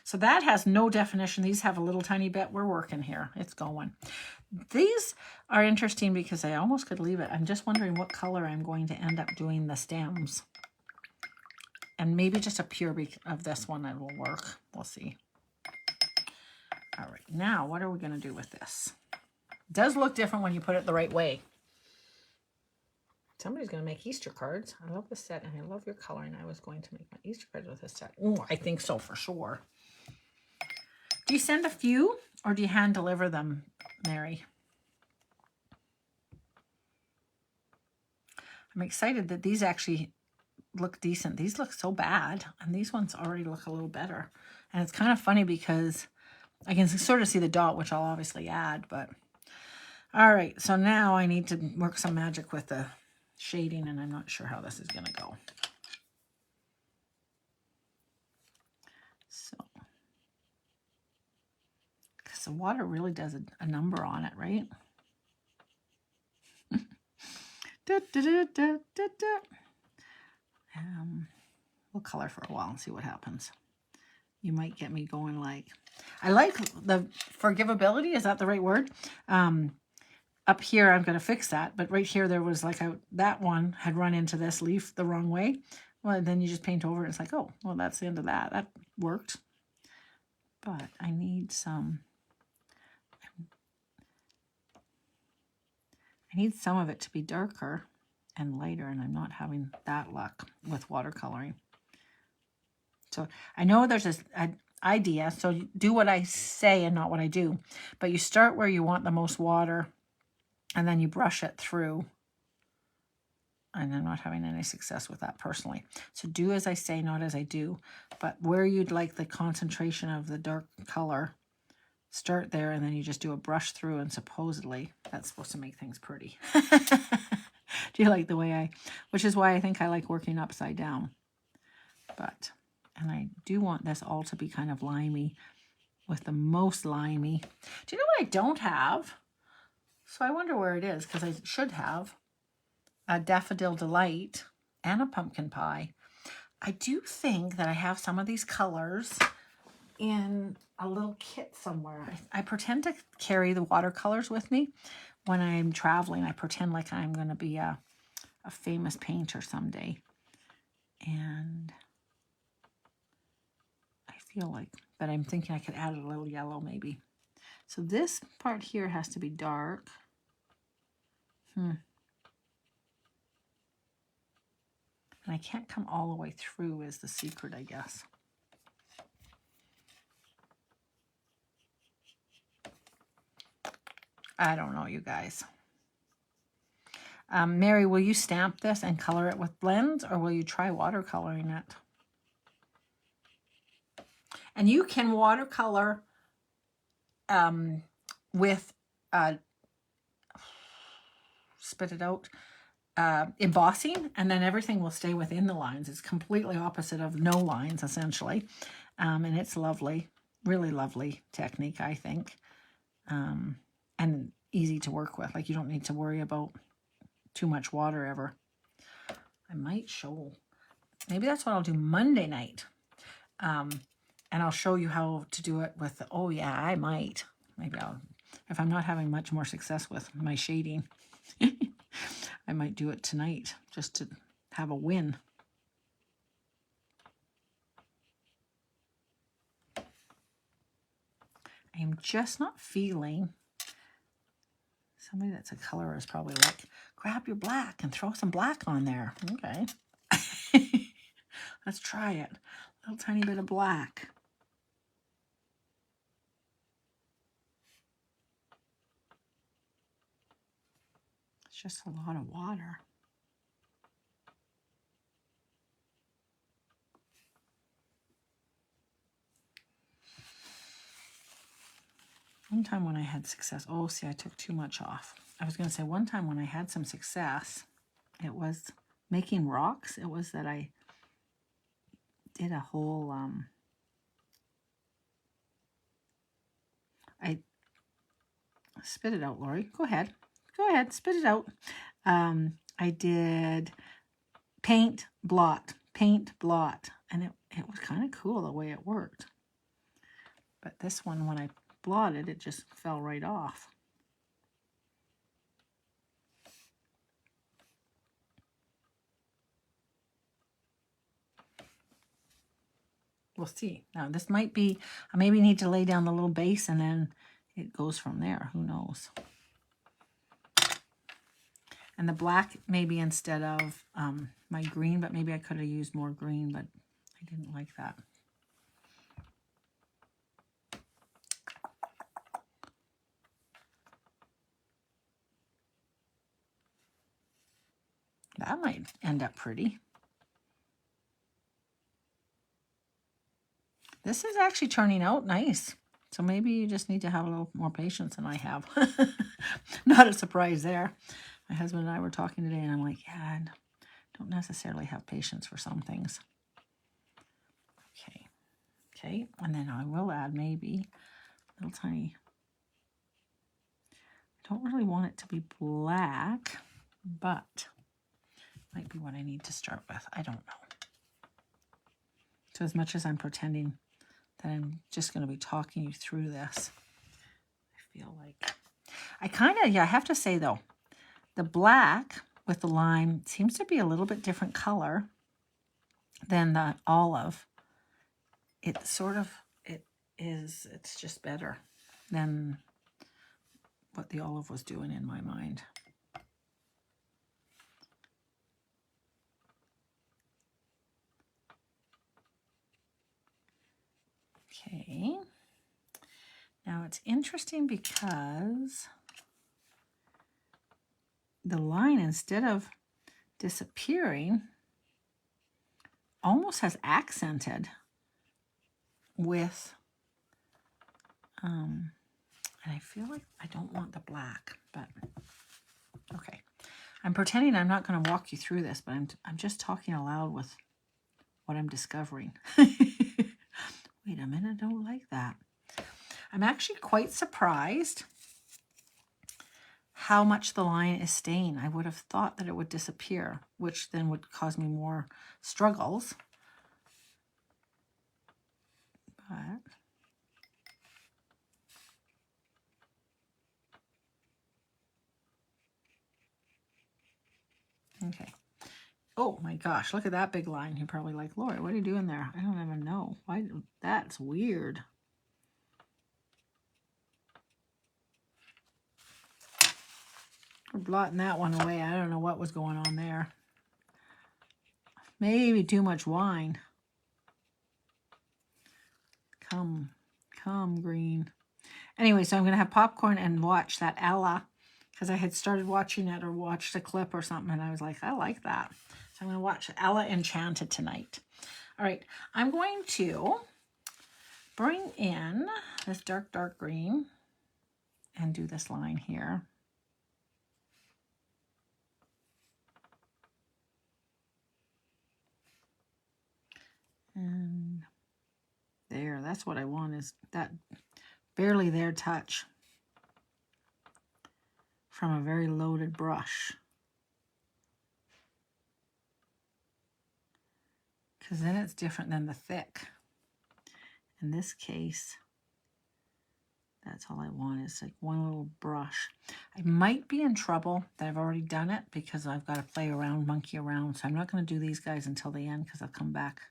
So that has no definition. These have a little tiny bit. We're working here. It's going. These are interesting because I almost could leave it. I'm just wondering what color I'm going to end up doing the stems. And maybe just a pure of this one that will work. We'll see. All right, now what are we going to do with this? It does look different when you put it the right way. Somebody's going to make Easter cards. I love this set, and I love your coloring. I was going to make my Easter cards with this set. Oh, I think so for sure. Do you send a few, or do you hand deliver them, Mary? I'm excited that these actually look decent. These look so bad, and these ones already look a little better. And it's kind of funny because I can sort of see the dot, which I'll obviously add, but all right. So now I need to work some magic with the shading, and I'm not sure how this is going to go. So, because the water really does a number on it, right? We'll color for a while and see what happens. You might get me going like, I like the forgivability. Is that the right word? Up here, I'm going to fix that. But right here, there was like that one had run into this leaf the wrong way. Well, then you just paint over it. It's like, oh, well, that's the end of that. That worked. But I need some, I need some of it to be darker and lighter, and I'm not having that luck with watercoloring. So I know there's this idea, so do what I say and not what I do. But you start where you want the most water, and then you brush it through. And I'm not having any success with that personally. So do as I say, not as I do. But where you'd like the concentration of the dark color, start there, and then you just do a brush through, and supposedly that's supposed to make things pretty. Do you like the way which is why I think I like working upside down. But, and I do want this all to be kind of limey, with the most limey. Do you know what I don't have? So I wonder where it is, because I should have a Daffodil Delight and a pumpkin pie. I do think that I have some of these colors in a little kit somewhere. I pretend to carry the watercolors with me when I'm traveling. I pretend like I'm going to be a famous painter someday. And I feel like, but I'm thinking I could add a little yellow maybe. So this part here has to be dark. And I can't come all the way through is the secret, I guess. I don't know, you guys. Mary, will you stamp this and color it with blends, or will you try watercoloring it? And you can watercolor with, spit it out, embossing, and then everything will stay within the lines. It's completely opposite of no lines, essentially. And it's lovely, really lovely technique, I think. And easy to work with. Like, you don't need to worry about too much water ever. I might show, maybe that's what I'll do Monday night. And I'll show you how to do it with, oh yeah, I might. Maybe I'll, if I'm not having much more success with my shading, I might do it tonight just to have a win. I am just not feeling, somebody that's a colorer is probably like, grab your black and throw some black on there. Okay. Let's try it. A little tiny bit of black. It's just a lot of water. One time when I had success, oh, see, I took too much off. I was going to say one time when I had some success, it was making rocks. It was that I did a whole, I spit it out, Lori. Go ahead. Go ahead, spit it out. I did paint, blot, and it was kind of cool the way it worked. But this one, when I blotted, it just fell right off. We'll see. Now this might be, I maybe need to lay down the little base and then it goes from there. Who knows? And the black maybe instead of my green, but maybe I could have used more green, but I didn't like that. That might end up pretty. This is actually turning out nice. So maybe you just need to have a little more patience than I have. Not a surprise there. My husband and I were talking today and I'm like, yeah, I don't necessarily have patience for some things. Okay. Okay. And then I will add maybe a little tiny, I don't really want it to be black, but might be what I need to start with. I don't know. So as much as I'm pretending that I'm just going to be talking you through this, I feel like I kind of, yeah, I have to say though, the black with the lime seems to be a little bit different color than the olive. It sort of, it's just better than what the olive was doing in my mind. Okay, now it's interesting because the line, instead of disappearing, almost has accented with, and I feel like I don't want the black, but okay. I'm pretending I'm not going to walk you through this, but I'm just talking aloud with what I'm discovering. Wait a minute, I don't like that. I'm actually quite surprised how much the line is staying. I would have thought that it would disappear, which then would cause me more struggles. But okay. Oh my gosh, look at that big line. You're probably like, Lori, what are you doing there? I don't even know. Why? That's weird. We're blotting that one away. I don't know what was going on there. Maybe too much wine. Come green. Anyway, so I'm going to have popcorn and watch that Ella, because I had started watching it or watched a clip or something, and I was like, I like that. So I'm going to watch Ella Enchanted tonight. All right, I'm going to bring in this dark green and do this line here. And there, that's what I want, is that barely there touch from a very loaded brush. Because then it's different than the thick. In this case, that's all I want, is like one little brush. I might be in trouble that I've already done it because I've got to play around, monkey around. So I'm not going to do these guys until the end because I'll come back.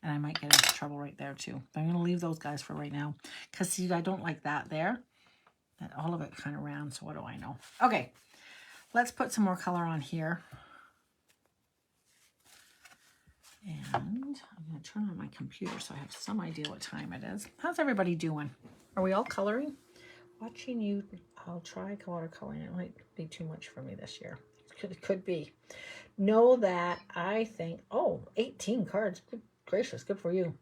And I might get into trouble right there too. But I'm going to leave those guys for right now. Because see, I don't like that there. That all of it kind of round, so what do I know? Okay, let's put some more color on here. And I'm going to turn on my computer so I have some idea what time it is. How's everybody doing? Are we all coloring? Watching you, I'll try watercoloring. It might be too much for me this year. It could be. Know that I think, oh, 18 cards. Good gracious, good for you.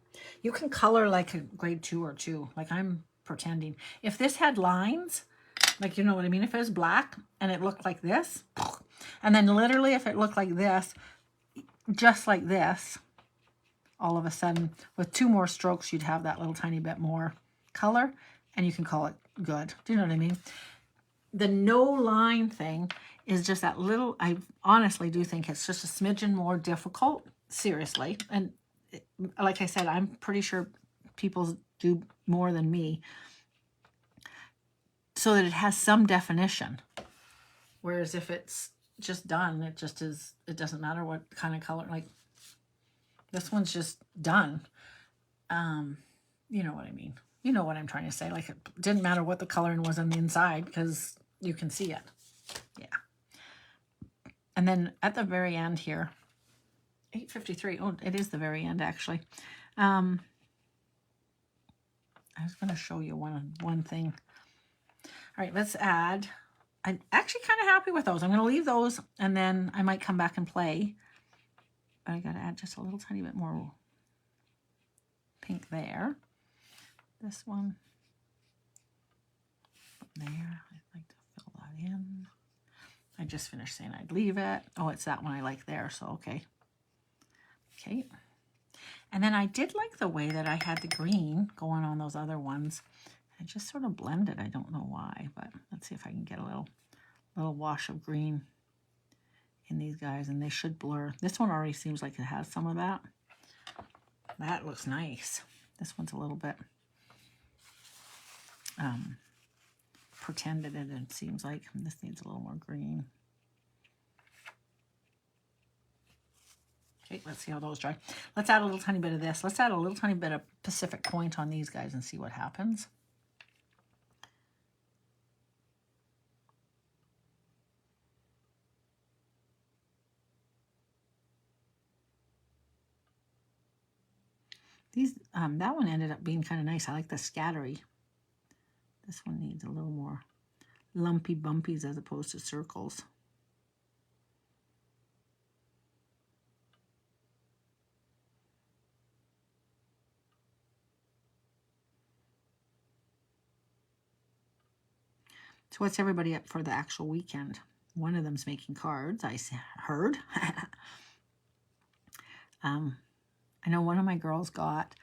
You can color like a grade 2 or 2, like I'm pretending. If this had lines, like, you know what I mean? If it was black and it looked like this, and then literally if it looked like this, just like this, all of a sudden, with 2 more strokes, you'd have that little tiny bit more color, and you can call it good. Do you know what I mean? The no line thing is just that little, I honestly do think it's just a smidgen more difficult, seriously. And like I said, I'm pretty sure people do more than me, so that it has some definition. Whereas if it's just done, it just is, it doesn't matter what kind of color, like this one's just done. You know what I mean? You know what I'm trying to say. Like it didn't matter what the coloring was on the inside because you can see it. Yeah. And then at the very end here, 8:53. Oh, it is the very end actually. I was going to show you one thing. All right, let's add. I'm actually kind of happy with those. I'm going to leave those and then I might come back and play. But I got to add just a little tiny bit more pink there. This one there. I'd like to fill that in. I just finished saying I'd leave it. Oh, it's that one I like there, so okay. Okay. And then I did like the way that I had the green going on those other ones. I just sort of blended. I don't know why, but let's see if I can get a little wash of green in these guys, and they should blur. This one already seems like it has some of that. That looks nice. This one's a little bit pretended it seems like. This needs a little more green. Okay, let's see how those dry. Let's add a little tiny bit of this. Let's add a little tiny bit of Pacific Point on these guys and see what happens. These, that one ended up being kind of nice. I like the scattery. This one needs a little more lumpy bumpies as opposed to circles. So what's everybody up for the actual weekend? One of them's making cards, I heard. I know one of my girls got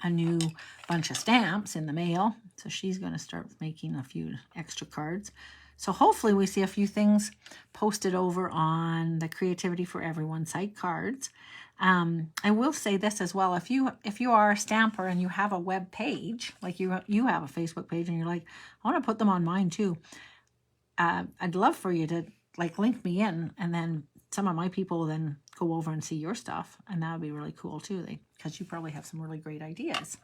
a new bunch of stamps in the mail, so she's going to start making a few extra cards. So hopefully we see a few things posted over on the Creativity for Everyone site, cards. I will say this as well. If you are a stamper and you have a web page, like you have a Facebook page and you're like, I want to put them on mine too. I'd love for you to like link me in, and then some of my people will then go over and see your stuff, and that would be really cool too, because you probably have some really great ideas.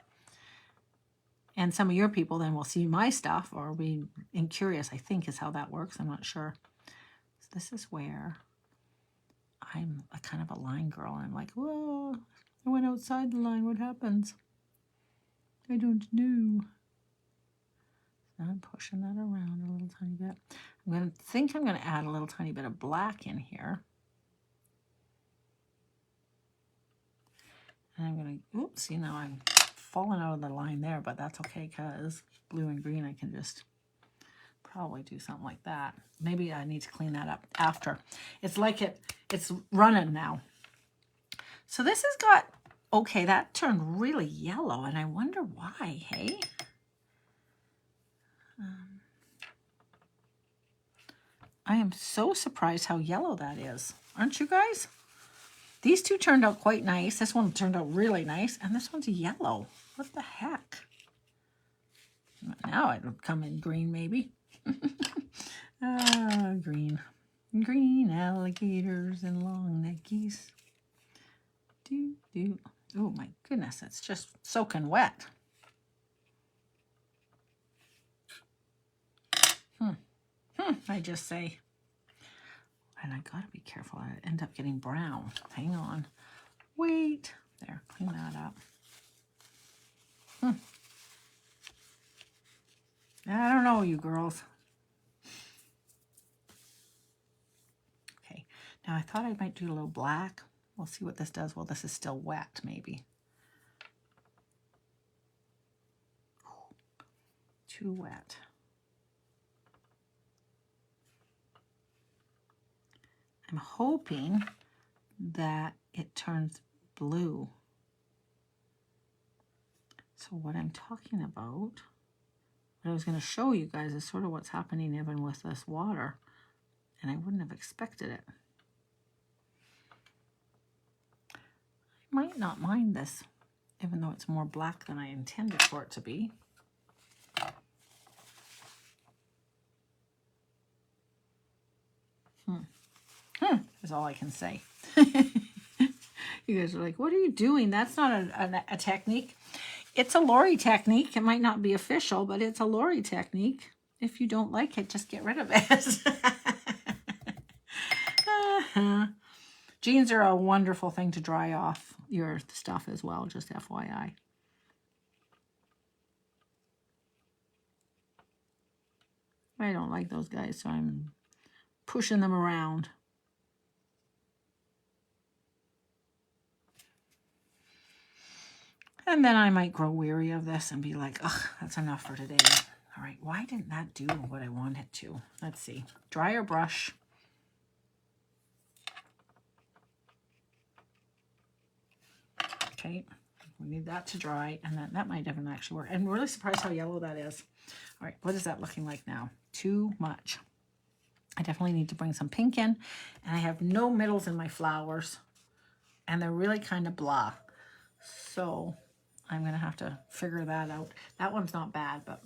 And some of your people then will see my stuff or be curious, I think is how that works. I'm not sure. So this is where I'm a kind of a line girl, and I'm like, whoa, I went outside the line. What happens? I don't know. So I'm pushing that around a little tiny bit. I'm going to add a little tiny bit of black in here. And I'm going to, oops, see, now I'm falling out of the line there, but that's okay because blue and green, I can just probably do something like that. Maybe I need to clean that up after. It's like it's running now. So this has got, okay, that turned really yellow, and I wonder why, hey? I am so surprised how yellow that is. Aren't you guys? These two turned out quite nice. This one turned out really nice, and this one's yellow. What the heck? Now it'll come in green, maybe. Green. Green alligators and long neckies. Oh my goodness, it's just soaking wet. I just say. And I gotta be careful. I end up getting brown. Hang on. Wait. There, clean that up. I don't know, you girls. Okay, now I thought I might do a little black. We'll see what this does. Well, this is still wet, maybe. Too wet. I'm hoping that it turns blue. So what I'm talking about, what I was going to show you guys is sort of what's happening even with this water. And I wouldn't have expected it. I might not mind this, even though it's more black than I intended for it to be. Is all I can say. You guys are like, what are you doing? That's not a technique. It's a Lori technique. It might not be official, but it's a Lori technique. If you don't like it, just get rid of it. Jeans are a wonderful thing to dry off your stuff as well, just FYI. I don't like those guys, so I'm pushing them around. And then I might grow weary of this and be like, ugh, that's enough for today. All right, why didn't that do what I wanted to? Let's see. Dryer brush. Okay, we need that to dry, and then that might even actually work. I'm really surprised how yellow that is. All right, what is that looking like now? Too much. I definitely need to bring some pink in, and I have no middles in my flowers, and they're really kind of blah. So I'm going to have to figure that out. That one's not bad, but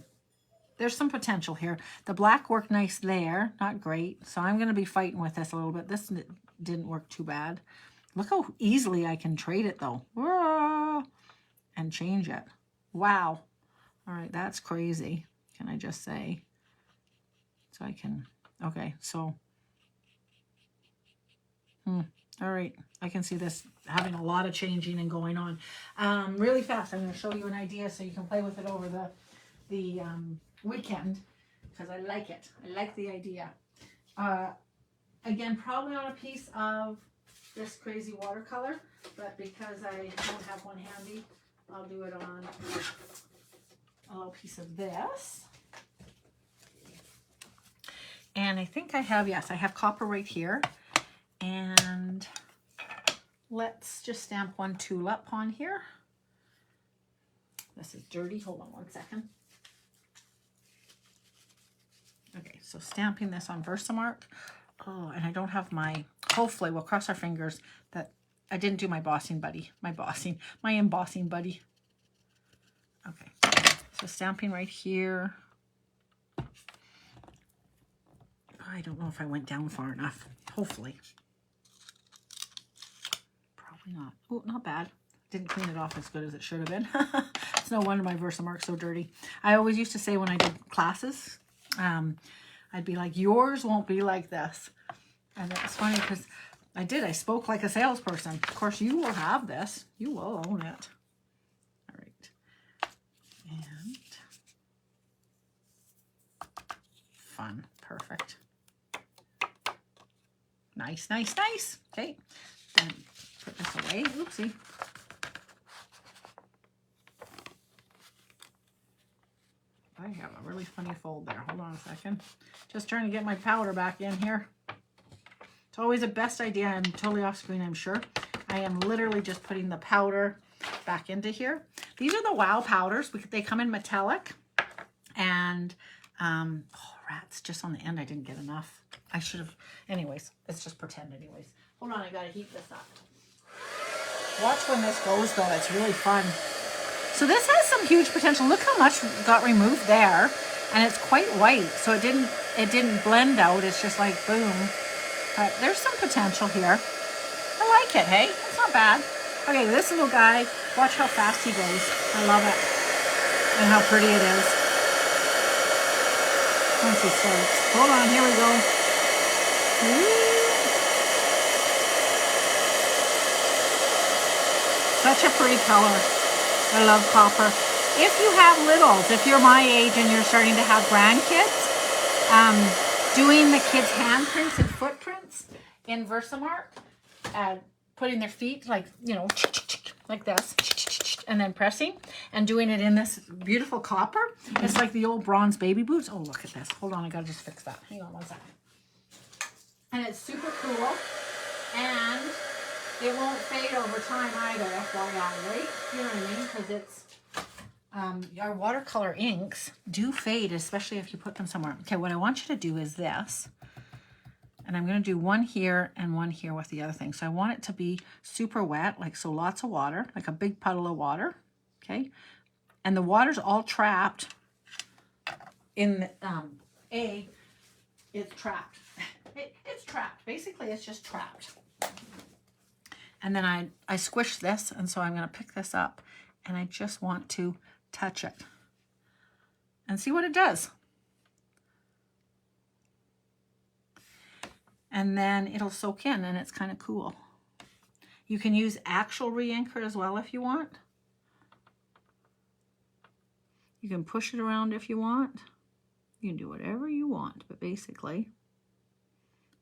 there's some potential here. The black worked nice there, not great. So I'm going to be fighting with this a little bit. This didn't work too bad. Look how easily I can trade it though. And change it. Wow. All right, that's crazy. Can I just say? So I can, okay, so. All right, I can see this having a lot of changing and going on. Really fast, I'm going to show you an idea so you can play with it over the weekend, because I like it. I like the idea. Again, probably on a piece of this crazy watercolor, but because I don't have one handy, I'll do it on a little piece of this. And I think I have, yes, I have copper right here. And let's just stamp one tulip on here. This is dirty. Hold on one second. Okay, so stamping this on Versamark. Oh, and I don't have my, hopefully we'll cross our fingers that I didn't do my embossing buddy. Okay, so stamping right here. I don't know if I went down far enough. Hopefully. Probably not. Oh, not bad. Didn't clean it off as good as it should have been. It's no wonder my Versamark's so dirty. I always used to say when I did classes, I'd be like, yours won't be like this. And it's funny because I spoke like a salesperson. Of course, you will have this. You will own it. All right. And fun. Perfect. Nice, nice, nice. Okay. Then put this away. Oopsie. I have a really funny fold there. Hold on a second. Just trying to get my powder back in here. It's always the best idea. I'm totally off screen, I'm sure. I am literally just putting the powder back into here. These are the Wow powders. They come in metallic. And, oh, rats, just on the end, I didn't get enough. I should have, anyways, let's just pretend anyways. Hold on, I gotta heat this up. Watch when this goes though, it's really fun. So this has some huge potential. Look how much got removed there, and it's quite white, so it didn't blend out. It's just like boom. But there's some potential here. I like it, hey? It's not bad. Okay, this little guy, watch how fast he goes. I love it. And how pretty it is. Once he starts. Hold on, here we go. Such a pretty color. I love copper. If you have littles, if you're my age and you're starting to have grandkids, doing the kids' handprints and footprints in Versamark, putting their feet like, you know, like this, and then pressing and doing it in this beautiful copper. It's like the old bronze baby boots. Oh, look at this. Hold on, I gotta just fix that. Hang on one second. And it's super cool, and it won't fade over time either, FYI, right? You know what I mean? Because it's, our watercolor inks do fade, especially if you put them somewhere. Okay, what I want you to do is this. And I'm going to do one here and one here with the other thing. So I want it to be super wet, like so lots of water, like a big puddle of water, okay? And the water's all trapped in, it's trapped. It's trapped. Basically, it's just trapped. And then I squish this, and so I'm going to pick this up, and I just want to touch it and see what it does. And then it'll soak in, and it's kind of cool. You can use actual re-inker as well if you want. You can push it around if you want. You can do whatever you want, but basically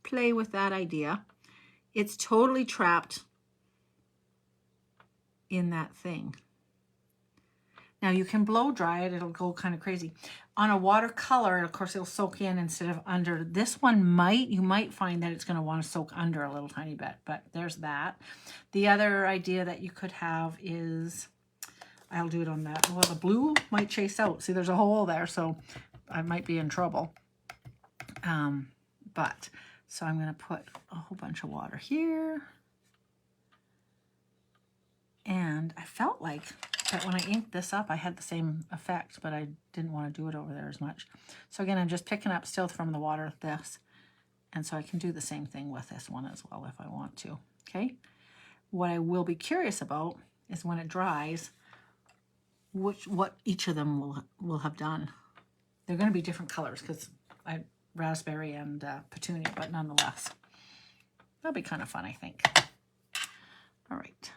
play with that idea. It's totally trapped in that thing. Now you can blow dry it, it'll go kind of crazy. On a watercolor, of course, it'll soak in instead of under. This one you might find that it's going to want to soak under a little tiny bit, but there's that. The other idea that you could have is, I'll do it on that. Well, the blue might chase out. See, there's a hole there, so I might be in trouble. So I'm going to put a whole bunch of water here. And I felt like that when I inked this up, I had the same effect, but I didn't want to do it over there as much. So again, I'm just picking up still from the water this. And so I can do the same thing with this one as well if I want to, okay? What I will be curious about is when it dries, what each of them will have done. They're going to be different colors because I raspberry and petunia, but nonetheless. That'll be kind of fun, I think. All right.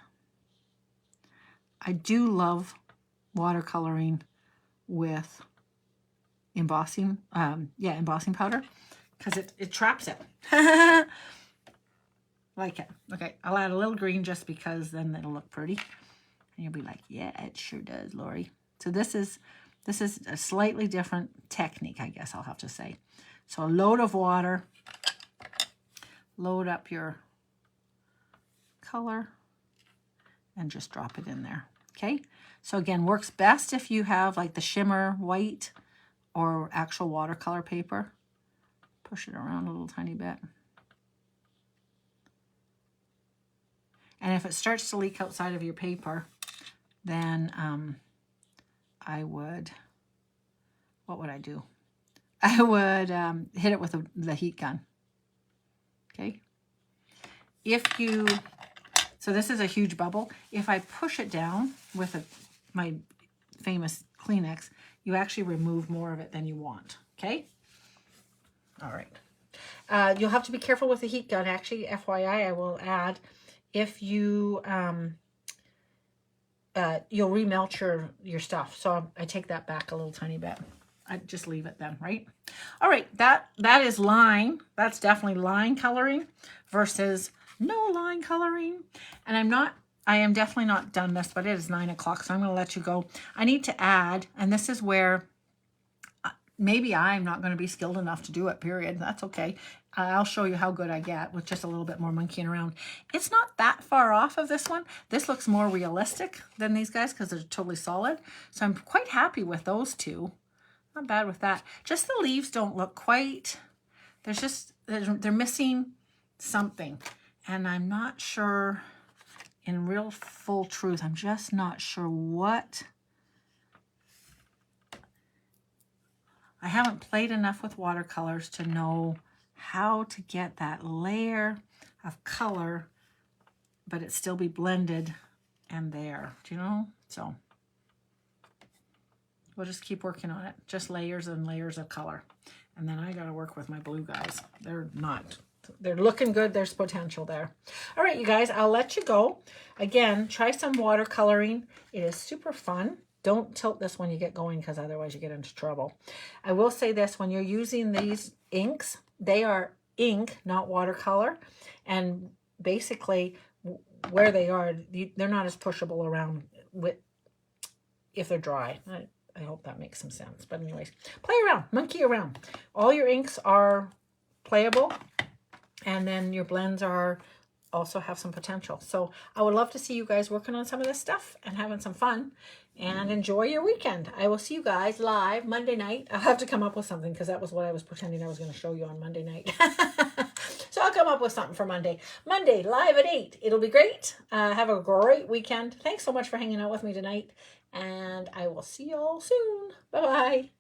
I do love watercoloring with embossing, embossing powder, because it traps it. Like it. Okay, I'll add a little green just because then it'll look pretty. And you'll be like, yeah, it sure does, Lori. So this is a slightly different technique, I guess I'll have to say. So a load of water, load up your color, and just drop it in there. Okay, so again, works best if you have like the shimmer white or actual watercolor paper. Push it around a little tiny bit. And if it starts to leak outside of your paper, then what would I do? I would hit it with the heat gun. Okay. So this is a huge bubble. If I push it down with my famous Kleenex, you actually remove more of it than you want, okay? All right. You'll have to be careful with the heat gun, actually. FYI, I will add, if you, you'll remelt your stuff. So I take that back a little tiny bit. I just leave it then, right? All right, that is line. That's definitely line coloring versus no line coloring. And I am definitely not done this, but it is 9 o'clock, so I'm going to let you go. I need to add, and this is where maybe I'm not going to be skilled enough to do it, period. That's okay. I'll show you how good I get with just a little bit more monkeying around. It's not that far off of this one. This looks more realistic than these guys because they're totally solid. So I'm quite happy with those two. Not bad with that. Just the leaves don't look quite, they're missing something. And I'm not sure, in real full truth, I'm just not sure what. I haven't played enough with watercolors to know how to get that layer of color, but it still be blended and there, do you know? So we'll just keep working on it. Just layers and layers of color. And then I got to work with my blue guys. They're looking good. There's potential there. All right, you guys, I'll let you go. Again, try some watercoloring. It is super fun. Don't tilt this when you get going because otherwise you get into trouble. I will say this, when you're using these inks, they are ink, not watercolor. And basically where they are, they're not as pushable around with if they're dry. I hope that makes some sense. But anyways, play around, monkey around. All your inks are playable, and then your blends are also have some potential. So I would love to see you guys working on some of this stuff and having some fun, and enjoy your weekend. I will see you guys live Monday night. I'll have to come up with something because that was what I was pretending I was going to show you on Monday night. So I'll come up with something for Monday. Monday, live at 8. It'll be great. Have a great weekend. Thanks so much for hanging out with me tonight. And I will see you all soon. Bye-bye.